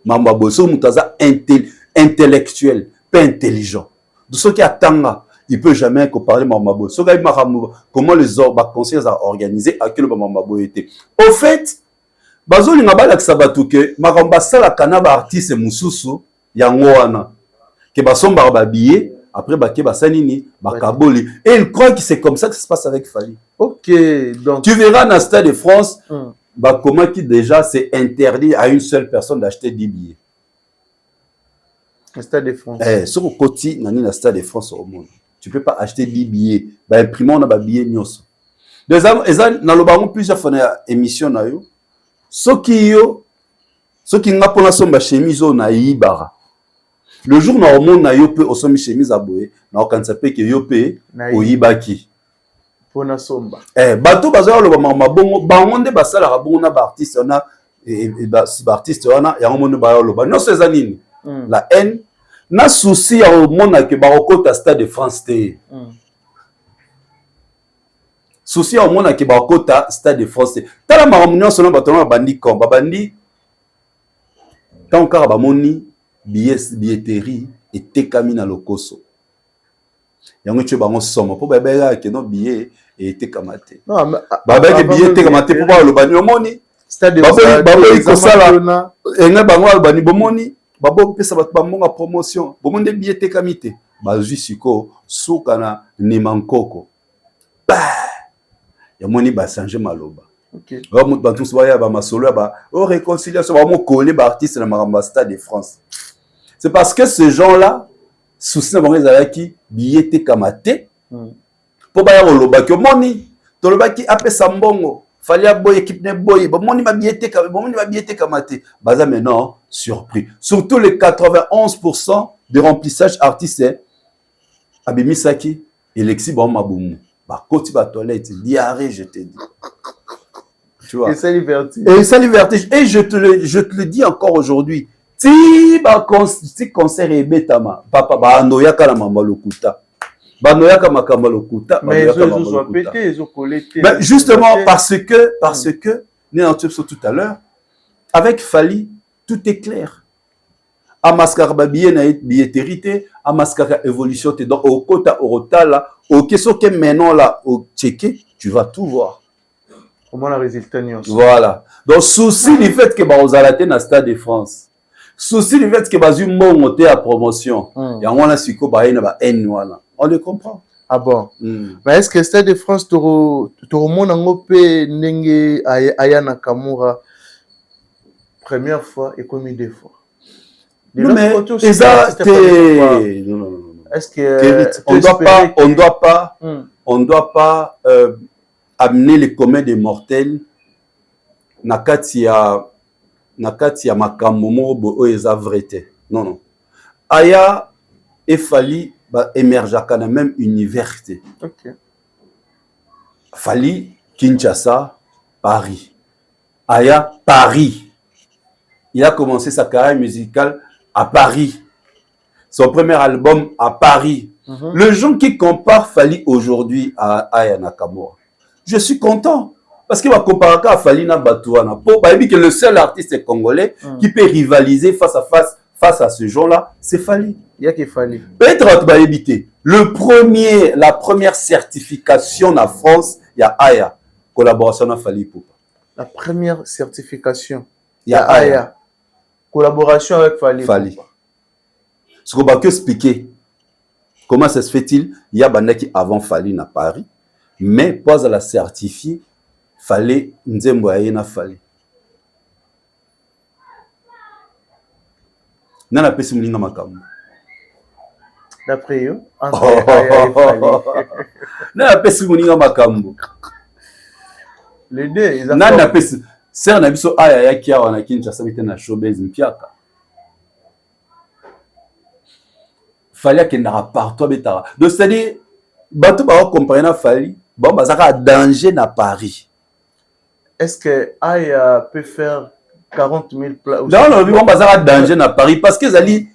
Mamba boye so mutaza intellectuel, pas intelligent. De ceux qui attendent il peut jamais comparer Mamabo. Ce gars, comment les conseillers à organiser à quel Mamabo était. Au fait, Bazoli n'a pas l'accès Maramba Sala Kanaba artiste Moussousou, Yangoana, que Basson Barbabier, après Baké Bassanini, Bakaboli. Et il croit que c'est comme ça que ça se passe avec Fally. Ok, donc. Tu verras dans le Stade de France, comment qui déjà c'est interdit à une seule personne d'acheter 10 billets. Le Stade de France. Sur le côté, dans le Stade de France au monde. Tu ne peux pas acheter 10 billets. Bah, imprimons on a billets nyos. Des hommes, dans le baron plusieurs fois émission na yo. Ce qui n'a pas la somme chemise na ibara. Le jour na monde na yo peut au somme chemise à boé. Na aucun sapé que yo peut au ibaki. Pour na somba. Bateau bazar le mama bongo bangonde basala rabongo na ba artiste on a et artiste on a ya monde ba lo ba. Non c'est zanini. La haine. Na souci au monde que Barokota Stade de France té. Souci au monde que Barokota Stade de France té. Tala mamunion selon batona bandi kom babandi. Tant car bamoni billetterie et tekami na lokoso. Yango tu bango somo po babela que non billet et tekamate. Non babela billet tekamate po ba lo bani omoni. Stade de France. Babeli ko sala. Enga bango al bani bomoni. Babo pesa bat bamonga promotion bomonde billet tekamite bazui siko sukana ni mankoko ba ya moni ba changer maloba. OK ba mut bantu soya ba masolo ba o réconciliation ba mo coller ba artiste na maramba Stade de France. C'est parce que ces gens-là souci na bango ezalaki billet tekamate po ba ya loba que moni to loba ki apesa mbongo Fallait boy équipe ne boy bon moni ma billet kamate baza maintenant surpris surtout les 91% de remplissage artistes abimisaki Alexis bon maboumou ba koti ba toilette diarrhée je te dis tu vois et ça liberté et je te le dis encore aujourd'hui ti ba concert et betama papa ba andoya kala mama lokuta. Mais ils ont pété, ils ont collé. Justement, parce que, tout à l'heure, avec Fally, tout est clair. À mascar billetterie, à mascar évolution, donc au quota, au rotala, au question que maintenant là, au checké, tu vas tout voir. Comment la résultat. Voilà. Donc, souci du fait que vous allez dans le Stade de France. souci du fait que bazu monté à promotion ya ngwana siko ba ina ba n wana on le comprend. Ah bon. Mais est-ce que Stade de France toro monango pe ndenge aya Nakamura première fois et comme deux fois. Non mais ça non. Est-ce que on doit pas amener les communs des mortels nakati ya makambo moko oyo eza vrai. Non. Aya efali ba émergeaka na même univers. OK. Fali Kinshasa, Paris. Aya Paris. Il a commencé sa carrière musicale à Paris. Son premier album à Paris. Le gens qui comparent Fali aujourd'hui à Aya Nakamura, je suis content. Parce qu'il va comparer à Fali na Batouana. Pour que le seul artiste congolais qui peut rivaliser face à ce genre-là, c'est Fali. Il y a que Fali. Peut-être éviter. La première certification en France, il y a Aya. Collaboration avec Fali Poupa. La première certification. Il y a Aya. Collaboration avec Fali. Ce qu'on va expliquer. Comment ça se fait-il? Il y a Bandaki avant Fali à Paris. Mais pas à la certifier. Fallait Nzembo Ayena Fali. Nana pesi mulinga makambo. D'après eux, Nana pesi mulinga makambo. Les deux, ils ont Nana pesi ser na biso aya ya kia wana Kinshasa bite na showbiz mpiaka. Fallait que na partout betara. Donc c'est-à-dire bato ba comprendre Fali, bon bazaka danger na Paris. Est-ce que Aya peut faire 40 000 places? Non, on va danger à Paris parce que Zali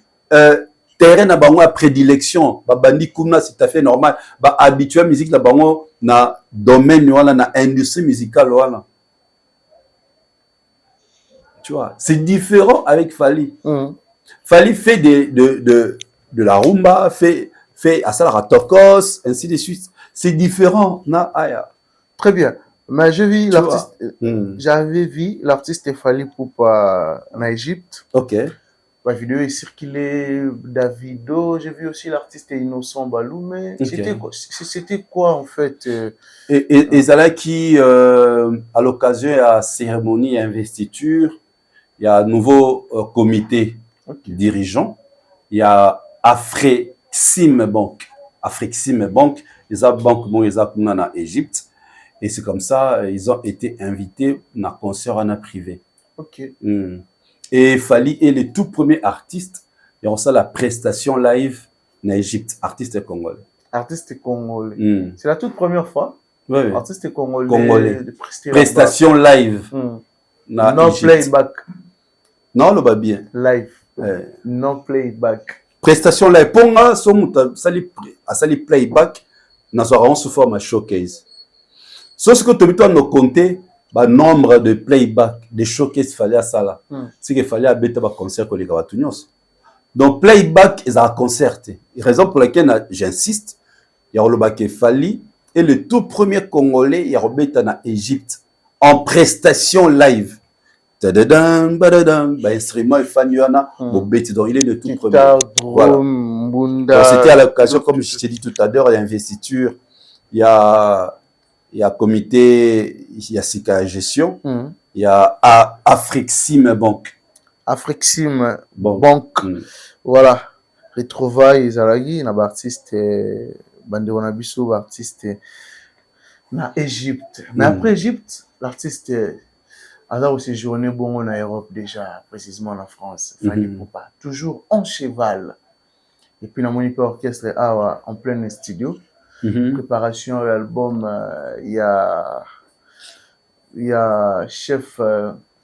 terrain na bango à prédilection, ba bandi kuna c'est tout à fait normal, ba habitué musique na bango na domaine wala na industrie musicale wala. Tu vois, c'est différent avec Fali. Fali fait de la rumba, fait à ça tokos, ainsi de suite. C'est différent na Aya. Très bien. Mais j'avais vu l'artiste Fali Poupa en Égypte. OK. La vidéo est circulée, Davido. J'ai vu aussi l'artiste Innocent Baloumé. Okay. C'était quoi en fait? Et ça là qui, à l'occasion de la cérémonie investiture, il y a un nouveau comité dirigeant. Il y a Afrixim Bank. Les banques en Égypte. Et c'est comme ça, ils ont été invités dans un concert en privé. OK. Et Fali est le tout premier artiste. Il y a aussi la prestation live en Égypte, artiste congolais. Artiste congolais. C'est la toute première fois. Oui. Artiste congolais. Prestation live. Non playback. Non, le va bien. Live. Non playback. Prestation live. Pour moi, sali playback, nous aurons sous forme showcase. Ce que tu as compté, le nombre de playback, de showcase fallait à ça là. C'est qu'il fallait à un concert que les gars donc playback est un concert. Raison pour laquelle j'insiste, il y a le Fali et le tout premier Congolais, il y a en Égypte en prestation live. Instrument et Fanyana, donc il est le tout premier. Voilà. C'était à l'occasion, comme je t'ai dit tout à l'heure, il y a investiture, il y a comité, il y a Sika Gestion, il y a Afrixim Bank. Afrixim Bank. Voilà. Retrouvailles, Zalagi, na artiste, Bande Wanabiso, artiste, na Égypte. Mais après Égypte, l'artiste, a aussi séjourné bon en Europe déjà, précisément en France. Fali Poupa. Toujours en cheval. Et puis, dans mon orchestre, en plein studio. Préparation de l'album, il y a chef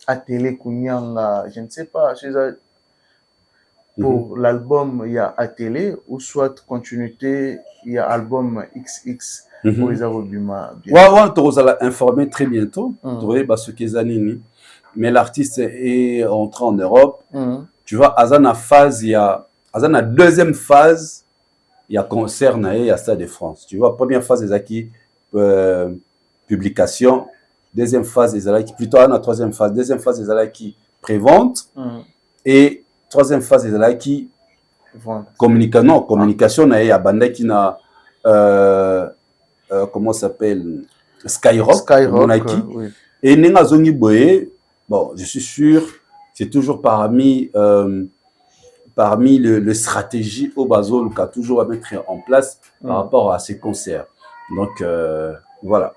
Atelier Kounyanga, je ne sais pas, pour l'album il y a Atelier ou soit continuité, il y a album XX pour les Arobima. Tu vas informer très bientôt, mais l'artiste est entré en Europe. Tu vois, à la phase, il y a la deuxième phase. Il y a concert, il y a Stade de France. Tu vois, première phase des acquis, publication. Deuxième phase des acquis, plutôt la troisième phase. Deuxième phase des acquis, prévente. Et troisième phase ezalaki Vente. communication na ye abandaki na comment ça s'appelle Skyrock monaki oui. et nenga zongi boye bon je suis sûr c'est toujours parmi le stratégie au Bazol qu'a toujours à mettre en place par rapport à ces concerts. Donc voilà.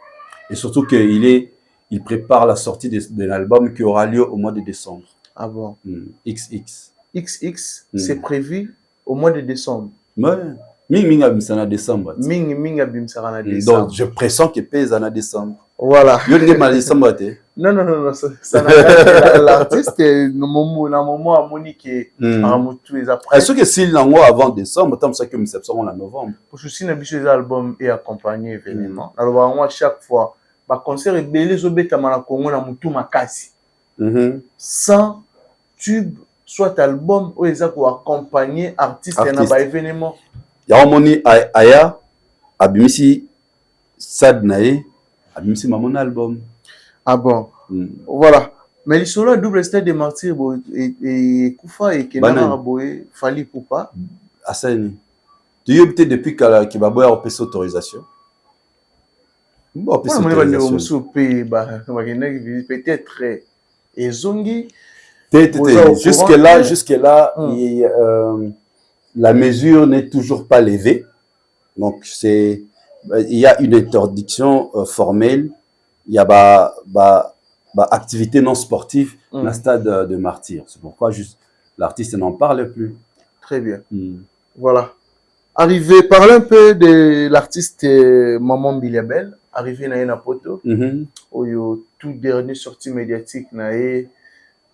Et surtout qu'il prépare la sortie de l'album qui aura lieu au mois de décembre. Ah bon? XX. XX, c'est prévu au mois de décembre. Ouais. Ming abimsana décembre. Ming abimsana décembre. Donc je pressens que pèse en décembre. Voilà. Yo nge mal décembre te. Non, ça n'a pas l'artiste na moment à Monique Aramutu les après. Est-ce que s'il n'en a avant décembre, tant ça que nous septembre en novembre. Pour souci na biso album et accompagné événement. Alors moi chaque fois ba concert et belé zo betama na Congo na mutu makasi. Sans tube soit album ou les pour accompagner artiste na ba événement. Ya moni aya abimisi sad nae abimisi mamon album. Ah bon. Voilà. Mais les solos double stade de martyrs et Koufa et Kenana Boé Fali Poupa. Asani. Tu y opté depuis qu'il va boire au PC autorisation. Bon, peut-être et Zongi. Jusque-là, la mesure n'est toujours pas levée. Donc, il y a une interdiction formelle. Il y a activité non sportive dans le stade de martyrs. C'est pourquoi l'artiste n'en parle plus. Très bien. Voilà. Arrivé, parlez un peu de l'artiste Maman Biliabel. Arrivé na une poto. Au tout dernier sortie médiatique nae.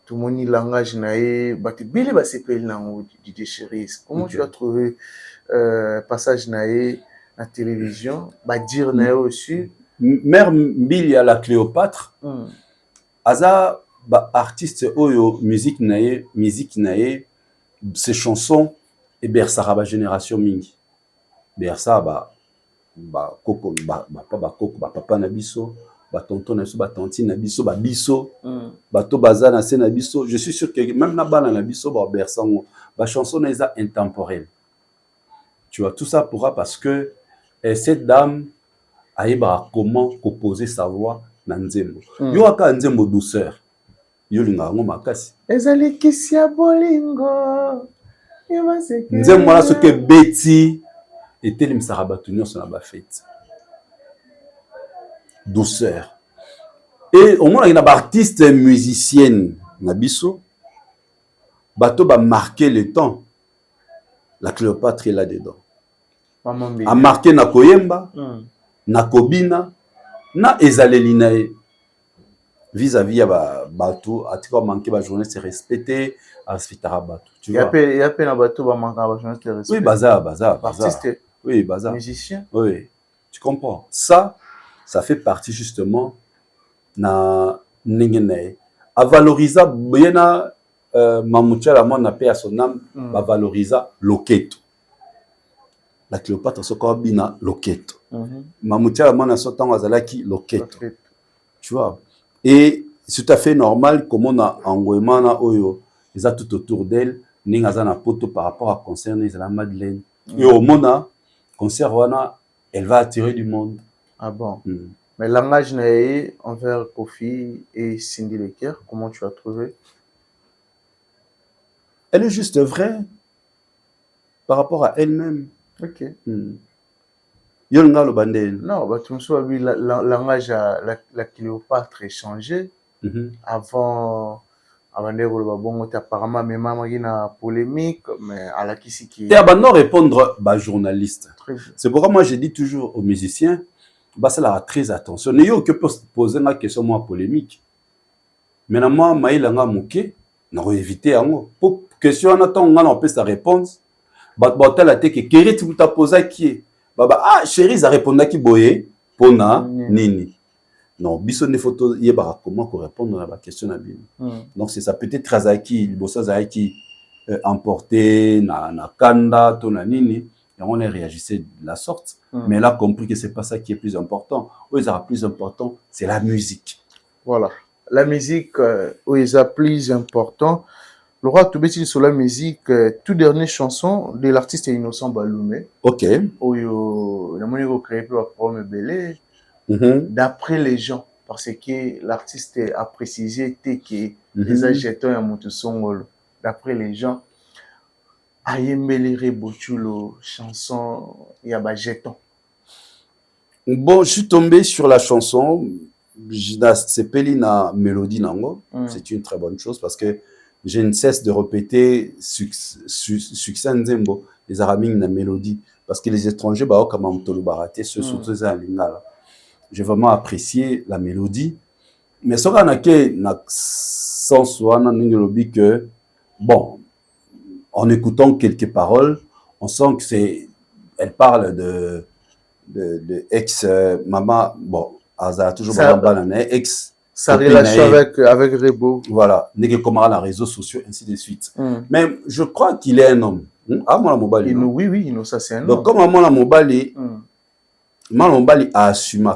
Tout mon langage nae. Bati Billy ba s'appelle nango DJ Cherise. Comment tu as trouvé passage nae la télévision? Ba dire nae aussi. Mère Billy à la Cléopâtre. Aza artiste oyo musique nae ses chansons et bersa ba génération mingi. Bersa koko papa na biso ba tonton na biso ba tanti na biso ba biso bato baza na se na biso. Je suis sûr que même na bana na biso ba bersa ba chanson na eza intemporelle. Tu vois tout ça pourra parce que cette dame aïba comment composer sa voix na nzembo. Yo aka nzembo douceur. Yo linga ngo makasi. Ezali kisia bolingo. Nzembo la soke beti et tel msarabatu nyonso na ba fête. Douceur. Et au moins il y a des artistes musiciennes na biso bato ba marquer le temps. La Cléopâtre est là dedans. A marqué na koyemba. Na kobina na ezaleli nae vis-à-vis ya bato atika manquer ba journée se respecter respectera bato tu vois y a na bato ba manquer ba journée se respecter oui baza artiste oui baza musicien oui tu comprends ça fait partie justement na nengene a valoriser bena Mamoutia la mona paix à son âme va valoriser loketo. La Cléopâtre soko bina loketo. Mamoutia mana sotan azalaki loketo. Tu vois. Et c'est tout à fait normal comme on a engouement oyo ils a tout autour d'elle ninga za na poto par rapport à concert les la Madeleine. Et au mona concert wana elle va attirer du monde. Ah bon. Mais langage nae envers Kofi et Cindy Lecker, comment tu as trouvé? Elle est juste vraie par rapport à elle-même. Ok. Yolnga lo bandel. Non, bah tu me souviens le langage la Cléopâtre est changé. Avant de bon apparemment mais maman qui na polémique mais à la qui et non répondre bah journaliste. C'est pourquoi moi je dis toujours aux musiciens bah ça là très attention. N'ayez que poser la question moi polémique. Maintenant moi maïlanga muke na éviter yango. Pour question en attendant on peut sa réponse. Bah tel a été que Kérit vous t'a posé qui est ah chérie ça répondait qui boye pona nini. Non, biso ne photo yeba comment qu'on répondre à la question na bien. Donc c'est ça peut-être Razaki, bossa Zaki emporté na kanda to na nini et on a réagissé de la sorte. Mais là compris que c'est pas ça qui est plus important. Où il plus important, c'est la musique. Voilà. La musique où il est plus important. Le roi Toubeti sur la musique, toute dernière chanson de l'artiste Innocent Baloumé. Ok. Oyo, la monnaie créé pour Prome Belé. D'après les gens, parce que l'artiste a précisé que les agitons à Montesongolo. D'après les gens, Ayembele Bochulo, chanson, il y a jeton. Bon, je suis tombé sur la chanson. C'est Pelina Mélodie Nango. C'est une très bonne chose parce que je ne cesse de répéter succès Nzembo, les aramines na mélodie. Parce que les étrangers, bah, comme Amtolo Baraté, ceux surtout à l'Ingala. J'ai vraiment apprécié la mélodie. Mais ce qu'on a na sens que, bon, en écoutant quelques paroles, on sent que elle parle de ex-maman, bon, Aza toujours ex. Sa relation avec Rebo. Voilà, n'est que comment les réseaux sociaux, ainsi de suite. Mais je crois qu'il est un homme. Ah, moi, la mobile. Oui, ça c'est un homme. Donc, comme moi, la mobile a assumé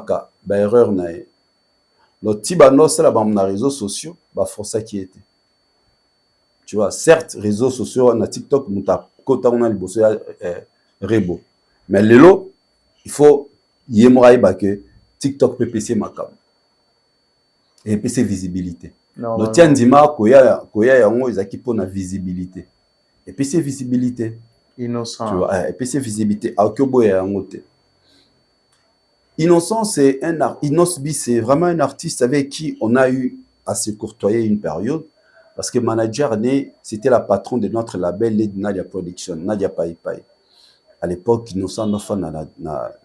la erreur. Le Tibano, c'est la réseaux sociaux, bah, pour ça qui était. Tu vois, certes, réseaux sociaux, on a TikTok, on a le Rebo. Mais Lelo, il faut que TikTok peut passer ma cam. Et puis c'est visibilité. Le tien dima koya yango ezaki pour la visibilité. Et puis c'est visibilité. Innocent. Tu vois, et puis c'est visibilité. Aokoboya yango te. Innocent, c'est c'est vraiment un artiste avec qui on a eu à se courtoyer une période. Parce que manager c'était la patronne de notre label Nadia Production, Nadia Pai Pai. À l'époque, Innocent n'a pas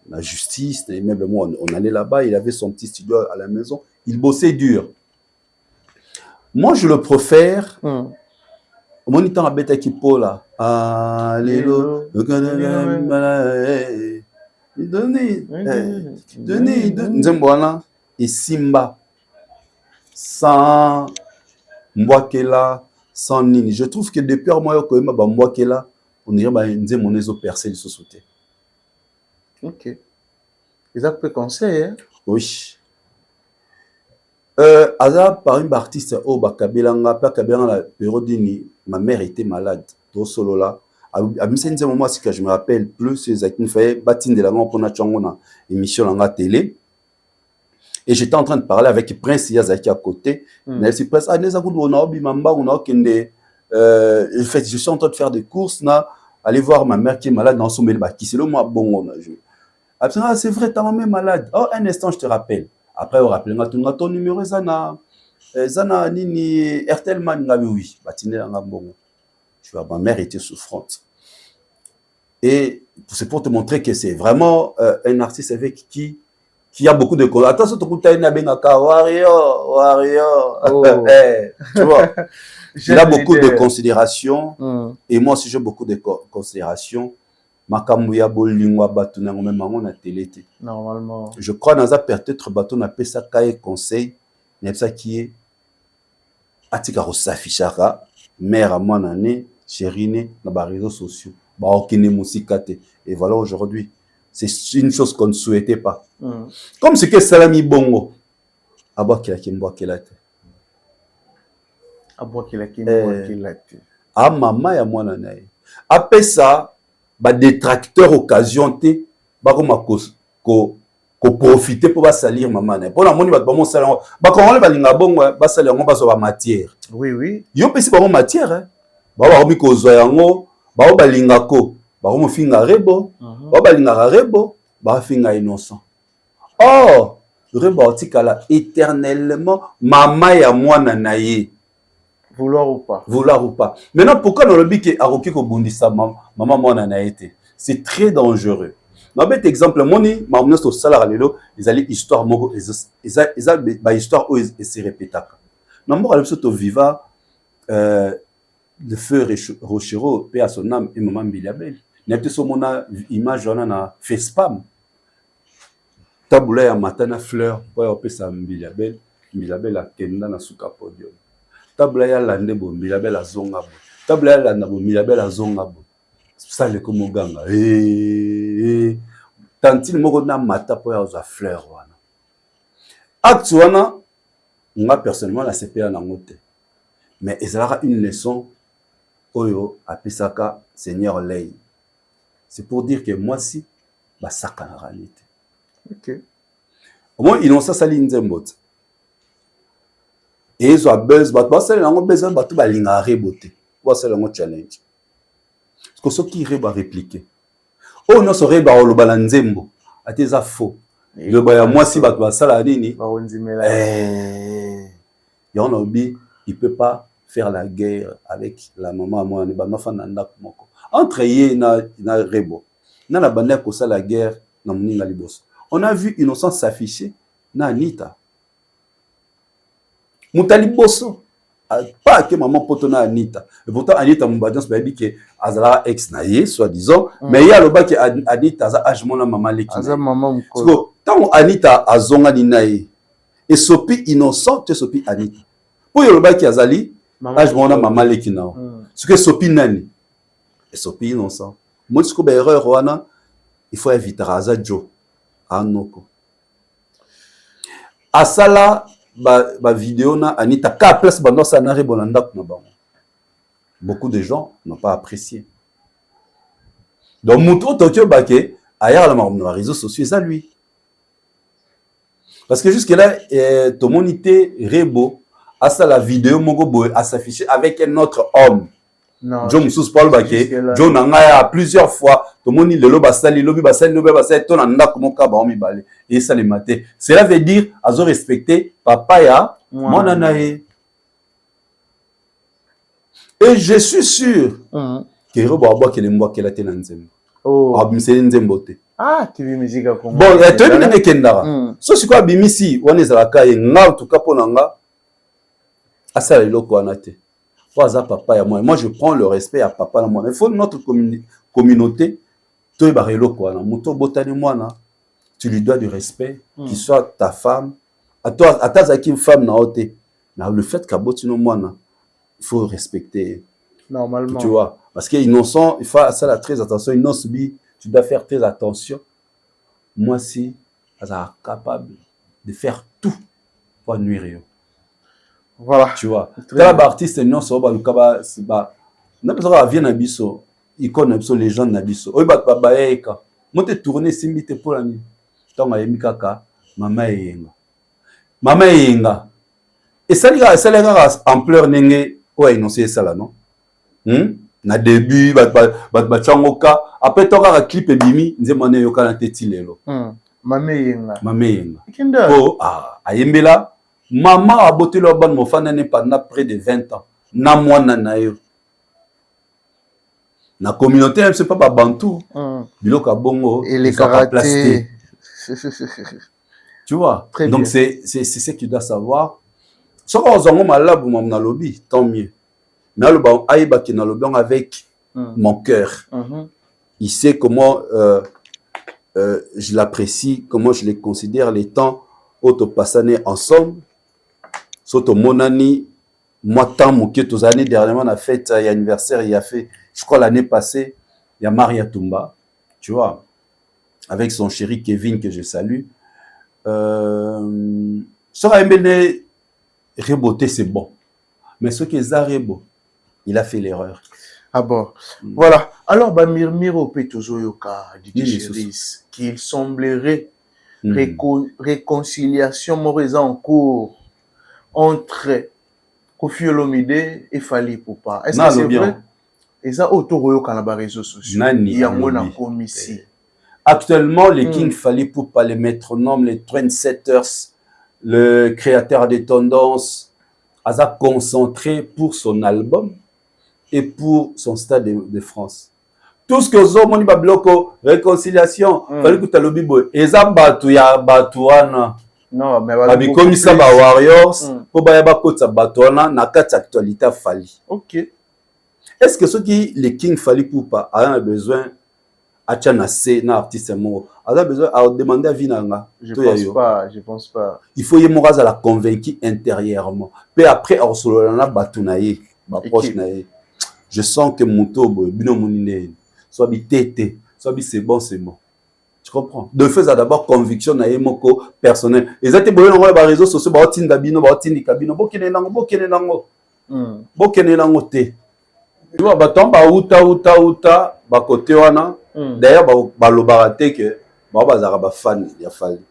la justice, et même moi, on allait là-bas, il avait son petit studio à la maison, il bossait dur. Moi, je le préfère. Au moniteur à Beta Kipola. Alléluia. Donnez. Et Simba. Sans Mbwakela, sans Nini. Je trouve que depuis un mois, quand même, Mbwakela, on dirait que mon réseau percé de société. Ok. Ils ont peu conseil, hein? Oui. Azar par une artiste au Bakabelanga, pas Kabelanga la période ma mère était malade. Tout solo là. À un moment, si je me rappelle plus, c'est ça qui me fait bâtir de la langue pour na émission dans la télé. Et j'étais en train de parler avec Prince Yazaki à côté. Mais c'est Prince, je suis en train de faire des courses, aller voir ma mère qui est malade dans son mail. Qui c'est le mois bon. Ah, c'est vrai, ta maman est malade. Oh, un instant, je te rappelle. Après, on rappelle ton numéro, Zana Nini, Ertelman, oui. Tu vois, ma mère était souffrante. Et c'est pour te montrer que c'est vraiment un artiste avec qui a beaucoup de choses. Attention, tu vois, il a beaucoup de considération. Et moi aussi, j'ai beaucoup de considération. Normalement. Je crois dans ça peut-être bateau n'a pas ça conseil, n'a pas qui est atika rosafichara mère à mon année chérine dans les réseaux sociaux. Bah okine musikate et voilà aujourd'hui. C'est une chose qu'on ne souhaitait pas. Comme ce que Salami Bongo. Abakila Kimboakilate. Abakila Kimboakilate. Ah maman ya mon année. Après ça, ba détracteur occasion te ba ko profiter pour salir maman na pour la moni ba mon salon ba ko on ba linga bongo ba salir ngo ba so ba matière. Oui Yo pesi ba matière hein ba ba ko zo yango ba ba linga ko ba ko finga rebo ba linga rebo ba finga innocent. Oh rebo tikala éternellement maman ya mwana na ye. Vouloir ou pas. Maintenant, pourquoi dans le bique Aroki Kobundisa maman mona na été? C'est très dangereux. Un bête exemple, moni maman au salaire lelo, ils allaient histoire moko ils ba histoire où et se répéta. Non moi alors surtout viva le feu Rochero paix à son âme et maman Bilabel. N'était sur mon image na Facepam. Taboula ya matana fleur pour appeler ça Bilabel a kenda na suka podium. Tabla ya lande bo milabela zonga bo tabla ya landa bo milabela zonga bo ça le comme ganga tantine moko na mata po ya za fleur wana acte wana moi personnellement la CPA na ngote mais ezalaka une leçon Oyo apisaka Seigneur Lei. C'est pour dire que moi si ba sakana réalité. OK. Au moins innocent sali nzembo. Et ils ont besoin ba sala nango besoin ba tout ba linga rebote. Ba sala ngo challenge. Parce que ceux qui reba répliquer. Oh non so reba o lobala nzembo. Ateza faux. Le ba moi si ba sala nini. Ba onzimela. Yonobi, il peut pas faire la guerre avec la maman à moi, entre yé na rebo. Na la bande ko ça la guerre na muninga liboso. On a vu Innocence s'afficher na Anita. Mutali boso. Pas que maman poto na Anita. Et pourtant Anita Mbadian se dit que azala ex na ye soi-disant, mais il y a le bas que Anita za âge mon maman leki. Aza maman mko. Parce que tant Anita azonga ni nae. Et sopi Innocent, tu sopi Anita. Pour le bas qui azali âge mon maman leki na. Ce que sopi nani. Et sopi Innocent. Moi ce que erreur wana, il faut éviter Raza Joe anoko. Asala ba vidéo na Anita ka place bando sa na rebonanda na bango. Beaucoup de gens n'ont pas apprécié. Donc muto Tokyo Bake ailleurs la réseaux sociaux ça lui. Parce que jusque là ton monité rebo asa la vidéo moko boy à s'afficher avec un autre homme. Non. John Moussous Paul Bake, John Nangaya plusieurs fois, tout le monde le loba sali, lobi basali, ton anda comme kaba omi balé. Et ça les maté. Cela veut dire, azo respecté papa ya, mon anaye. Et je suis sûr que Robo Abo que les mois qu'elle a été dans Nzembo. Oh. Abimsé Nzembo te. Ah, tu veux musique à Congo. Bon, tu es bien Kendara. So c'est quoi Bimisi, on est à la caille, nga en tout cas pour nanga. Asa le loko anate. Papa et moi. Moi, je prends le respect à papa et moi. Il faut notre communauté. Tu lui dois du respect, qu'il soit ta femme. À toi, à ta femme, le fait qu'à il faut respecter. Normalement. Tu vois. Parce qu'innocent, il faut faire très attention. Innocent, tu dois faire très attention. Moi, si, je suis capable de faire tout pour nuire. Voilà. Tu vois. Quand l'artiste non so ba lukaba ba na besoin vient na biso icône biso légende na biso oyi ba baeka mote tourner simbi te pour ani tonga yemi kaka mama yenga et ça lira ampleur nenge o énoncer ça là non na début ba changoka après tonga clip bimi nzemane yoka na teti lelo mama yenga oh ayembela maman a botté leur bonne mofana pendant près de 20 ans. Na moi na yo. Na communauté même c'est pas bantou. Biloko bongo et les karaté. Tu vois. Très donc c'est ce que tu dois savoir. So on zongo malabu na lobby, tant mieux. Mais le ba aiba ki na lobby avec mon cœur. Il sait comment je l'apprécie, comment je les considère les temps auto passané ensemble. Soto monani, moi tant moké tous années dernièrement on a fait anniversaire, il a fait, je crois l'année passée, il y a Maria Tumba, tu vois, avec son chéri Kevin que je salue. Sera embelé reboté c'est bon, mais ce qui est Zarebo, il a fait l'erreur. Ah bon, voilà. Alors bah Mirmiro Petozoyoka dit qu'il semblerait réconciliation mauvaise en cours entre Koffi Olomide et Fally Ipupa. Est-ce que c'est vrai? Et ça autour de les réseaux sociaux. Il y a un commissi. Actuellement, les King Fally Ipupa, les métronomes, les trendsetters, le créateur des tendances, a concentré pour son album et pour son stade de France. Tout ce que Zomoni Babloko, réconciliation, Fally Ipupa Lobibo, et ça batu ya batuana. Non, mais voilà. Comme ça, Warriors, pour Bayaba Kota Batuana, na quatre actualités Fally. Ok. Est-ce que ceux qui les King Fally Ipupa ont besoin à Tchanase, na artiste mort, a besoin à demander à Vinanga? Je pense pas. Il faut y avoir la convaincu intérieurement. Puis après, on se l'a batunaye, je sens que mon tobo, bino monine, soit bitete, soit bi c'est bon. Tu comprends? De fait, ça d'abord conviction na yemoko personnel. Et été boyo dans les réseaux sociaux, ba tinda bino, ba tindi kabino, bokene nango te. Tu vois, baton ba uta ba côté wana. D'ailleurs ba lobarate que ba bazara ba fan ya Fally.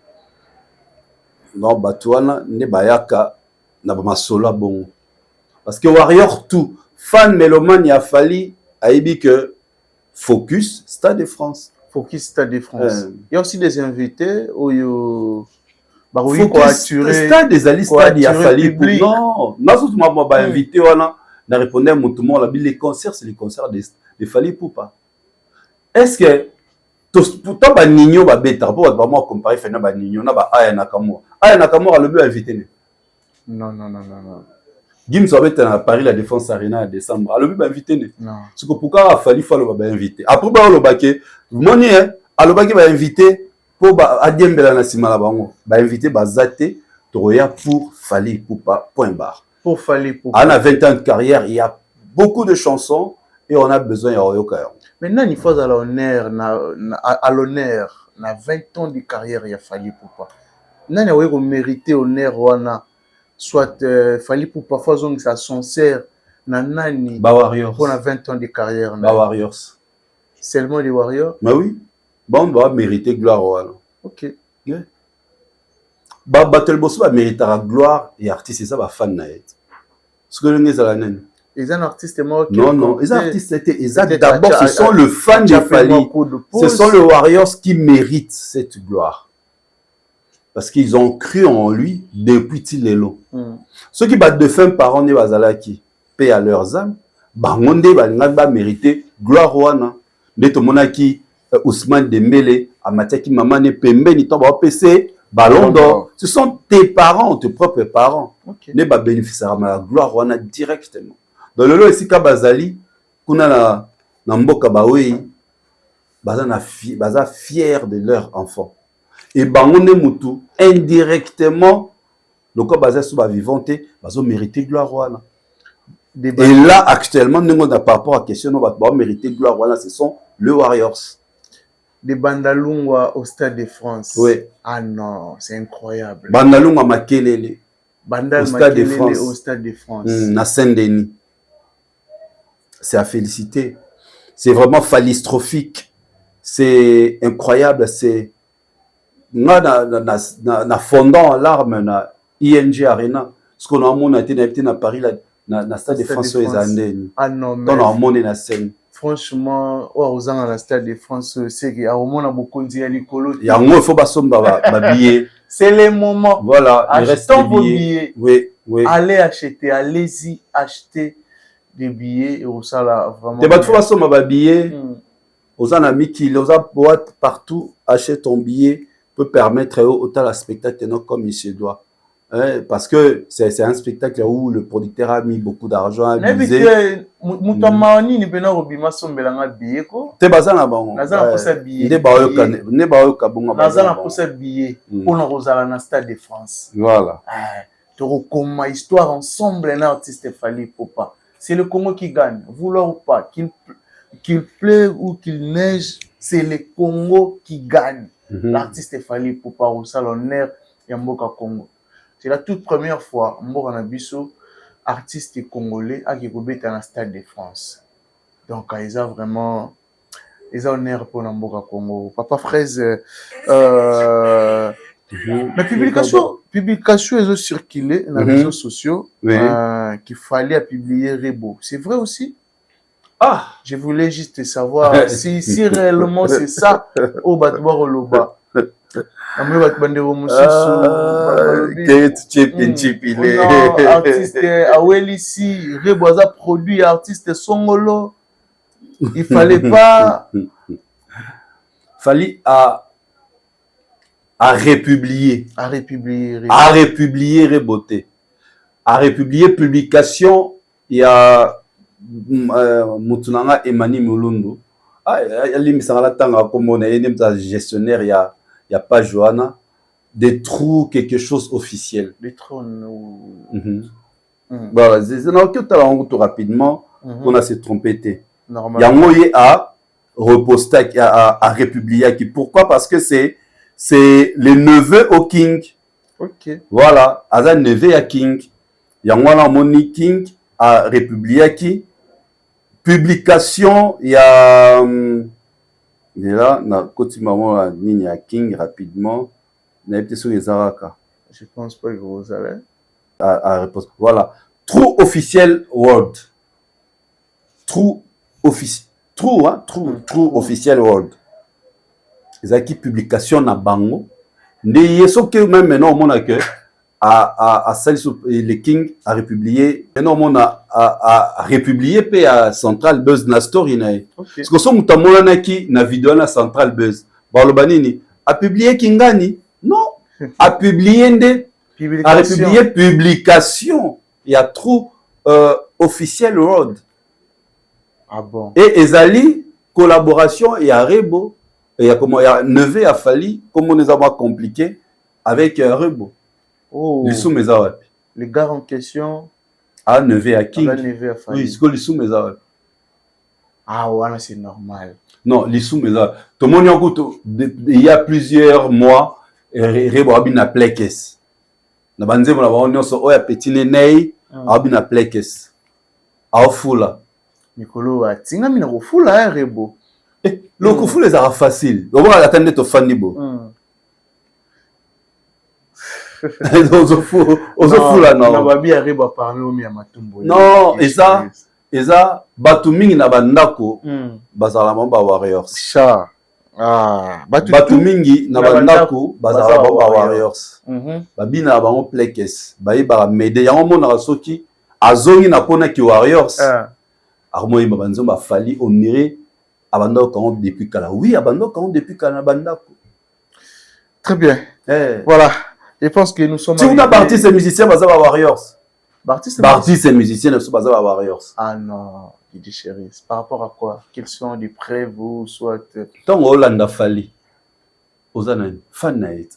Non bato wana ne bayaka na ba masolo bongo. Parce que Warrior tout fan mélomane ya Fally aibi que Focus Stade de France. Focus Stade de France. Il y a aussi des invités où Focus Stade des Ali Stade ya Fally. Non, na surtout moi ba invité wana na répondre mon tout le monde les concerts c'est les concerts de Fally Poupa. Est-ce que pourtant ba Nino ba beta pour ba moi comparer fena ba Nino na ba Aya Nakamura le but invité. Non. Gims va être à Paris la Défense Arena en décembre. Alors, il va inviter. Non. C'est que pourquoi il fallait va inviter. Après, il va inviter. Moni, alors il va inviter pour Adiem Belanasima la bango. Va inviter Bazate Troya pour Fally Poupa. Point barre. Pour Fally Poupa. On a 20 ans de carrière, il y a beaucoup de chansons et on a besoin de Royoka. Maintenant, il faut à l'honneur, na 20 ans de carrière, il y a Fally Poupa. Nani a mérité honneur wana. Soit Fally Poupa parfois on ça sincère nanani Ba Warriors on a 20 ans de carrière Ba Warriors seulement les Warriors. Mais oui, bon doit mériter gloire voilà. OK. Yeah. Ba Battle Boss va mériter la gloire et artiste c'est ça va fan na et. Ce que les ala nani. Les artistes moi non, les artistes étaient d'abord ce sont le fan de Fally. Ce sont les Warriors qui méritent cette gloire. Parce qu'ils ont cru en lui depuis Tilelo. Ceux qui battent de fin par an ne bazalaki paix à leurs âmes, bangonde balinga mérité gloire wana. Neto monaki Ousmane Dembélé, Amatiaki Mamane Pembeni to ba PC Ballon d'Or. Ce sont tes parents, tes propres parents. Ne ba bénéficier de la gloire wana directement. Dans le lot ici ka bazali kuna na mboka bawe bazana fier de leur enfant. Et bangonde mutu indirectement le corps basé sur la vivante bazo mériter gloire wana. Et là actuellement nous n'a par rapport à question on va mériter gloire wana ce sont les Warriors. Des Bandalungwa au Stade de France. Oui. Ah non, c'est incroyable. Bandalungwa Makelele. Bandal Makelele au Stade de France. Na Saint-Denis. C'est à féliciter. C'est vraiment phallistrophique. C'est incroyable, c'est na fondant en larmes na ING Arena ce qu'on a mon été na Paris na Stade de France aux Andes. Ah non mais on a monté na scène. Franchement aux ans à Stade de France c'est que au moins beaucoup de likolo. Il y a il faut pas somba ba billet. C'est les moments. Voilà, il reste vos billets. Oui. Allez acheter, allez-y acheter des billets et au ça là vraiment. Te faut pas somba ba billet. Aux amis qui les a boîte partout achète ton billet peut permettre autant à spectateur comme il se doit. Parce que c'est un spectacle où le producteur a mis beaucoup d'argent à viser. Mutamani ni pena robima sombelanga billet ko. Te bazana bango. Nazana posa billet. Ne ba yo kabonga bazana. Nazana posa billet pour na rozala na Stade de France. Voilà. Tu recommences histoire ensemble un artiste Fally Poupa. C'est le Congo qui gagne, vouloir ou pas, qu'il pleuve ou qu'il neige, c'est le Congo qui gagne. L'artiste Fally Poupa au salonnaire et Mboka Congo. C'est la toute première fois Mboka Nabiso artiste congolais a qui dans le Stade de France. Donc ils ont vraiment honneur pour Mboka Congo. Papa Fraise mais publication ils ont circulé dans les réseaux sociaux qu'il fallait publier Rebo. C'est vrai aussi? Ah, je voulais juste savoir si réellement c'est ça au Batouar au Loba. Artiste Aweli si Reboisa produit artiste Songolo. Il fallait pas. Fallait à republier. À republier Reboté. À republier publication, il y a Moutunanga Emani Mulundu. Il y a gestionnaire, il y a pas Johanna. Des trous, quelque chose officiel. Des trous. Voilà, c'est rapidement qu'on a se trompé. Normalement. Il y a à reposter, à republier. Pourquoi? Parce que c'est le neveu au King. Ok. Voilà, Aza neveu à King. Il y a un King à republier qui. publication, il y a... Et là, quand tu m'as dit Nini King rapidement, il y a peut-être sur les Araka. Je pense pas que vous allez. Réponse. Voilà. True Official World. True Official World. Les équipes publication na bango. Ndeye so que même maintenant on a que à celle les King a republié. Maintenant on a republié pe à Central Buzz na story na. Parce que so mutamona na ki na vidéo na Central Buzz. Ba lo banini a publié Kingani? Non. A publié ndé a republié publication. Il y a True Official World. Ah bon. Et Ezali collaboration et à Rebo. Et il y a comment il y a Neve à Fali, comme on les a compliqué avec Rebo. Oh. Les gars en question. Ah, Neve à King. Neve à Fali. Oui, c'est que les sous mes arabes. Ah ouais, c'est normal. Non, les sous mes arabes. Tout le monde il y a plusieurs mois, Rebo a bien à Plekes. Na banze mo la ba onyo so oya petine nei a bien à Plekes. A Fula. Mikolo a tinga mina ko Fula Rebo. Le coup les a facile. On va attendre ton fanibo. Ozo là non. Na babi arriba parmi au mi amatumbo. Non, eza batu mingi na bandako bazala mamba warriors. Cha. Ah, batu mingi na bandako bazala mamba warriors. Babina bango plekes. Bayi ba mede yango mona soki azongi na kona ki warriors. Armoyi babanzo ba fali onire Abandako depuis Kala. Oui, Abandako depuis Kala Bandako. Très bien. Voilà. Je pense que nous sommes. Si vous avez parti ces musiciens, vous avez Warriors. Parti ces musiciens, vous avez Warriors. Ah non, il dit chéri. Par rapport à quoi? Quels sont les prêts, vous, soit. Tant Hollande Fali. Ozanen. Fanait.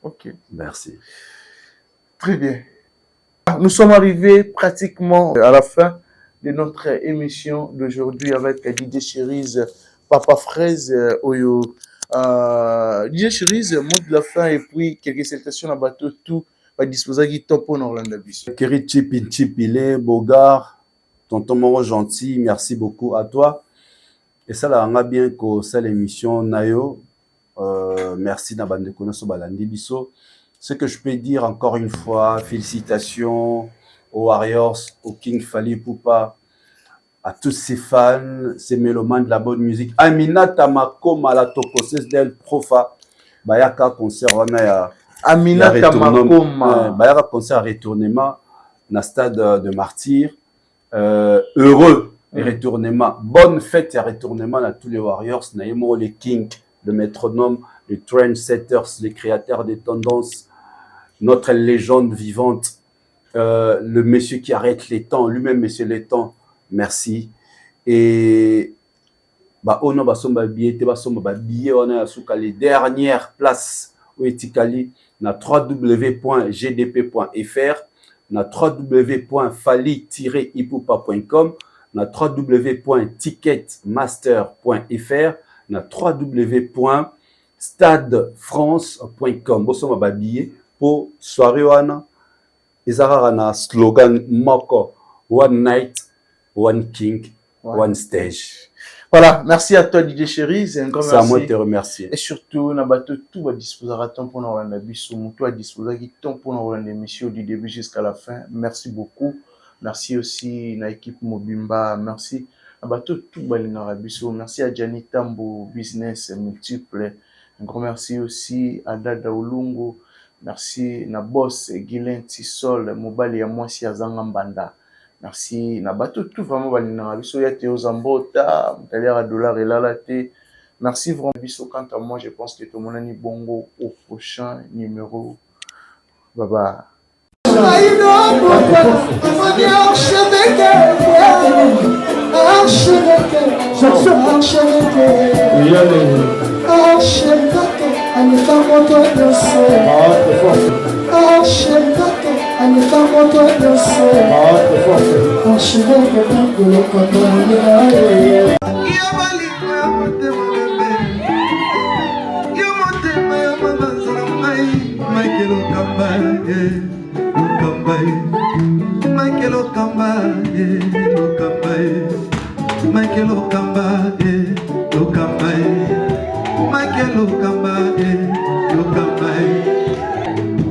Ok. Merci. Très bien. Nous sommes arrivés pratiquement à la fin de notre émission d'aujourd'hui avec DJ Cherise, Papa Fraise, Oyo. DJ Cherise, mot de la fin et puis quelques salutations à bateau tout va disposer du temps pour Orlando Bis. Keri Chipile, Bogart, tonton Moro gentil, merci beaucoup à toi. Et ça là, on a bien que cette émission Nayo. Merci Nabande Konoso Balandi Biso. Ce que je peux dire encore une fois, félicitations aux Warriors, au King Fally Ipupa, à tous ces fans, ces mélomanes de la bonne musique. Aminata Makoma, la tokoses del Profa, Bayaka concert, on a Aminata Makoma, Bayaka concert à retournement, na stade de Martyr. Heureux retournement, bonne fête et retournement à tous les Warriors, Naïmo, les Kings, le métronome, les trendsetters, les créateurs des tendances, notre légende vivante. Le monsieur qui arrête les temps, lui-même monsieur les temps, merci. Et on a les dernières places au Etikali na www.gdp.fr, na www.fali-ipupa.com, na www.ticketmaster.fr, na www.stadefrance.com. Bosoma babillé pour soirée wana. Ezara na slogan moko, one night, one king, one stage. Voilà, merci à toi DJ Chéri, c'est un grand merci. C'est à moi de te remercier. Et surtout, tout va disposer à temps pour nous rendre bisous, tout va disposer à temps pour nous rendre l'émission du début jusqu'à la fin. Merci beaucoup. Merci aussi à l'équipe Mobimba, merci. Tout va nous bisous. Merci à Gianni Tambo, business multiple. Un grand merci aussi à Dada Olungo. Merci na boss Guilain Tissol, mobile ya mwasi ya Zanga Mbanda. Merci na bateau tout vraiment balina biso ya Théo Zambota, mtalera dollar et lalate. Merci vraiment biso quant à moi, je pense que tout le monde est bongo au prochain numéro. Bye bye. Michael Okamba, Michael Okamba, Okamba, Michael Okamba, Okamba,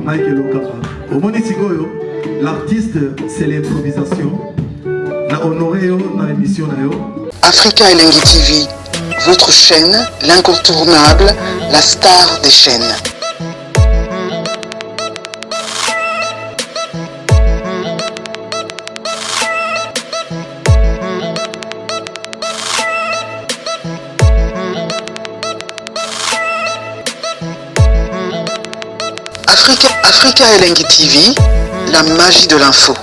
Michael Okamba. Au Monisigoyo, l'artiste, c'est l'improvisation. Na honoré dans l'émission. Africa Elengi TV, votre chaîne, l'incontournable, la star des chaînes. Africa Elengi TV, la magie de l'info.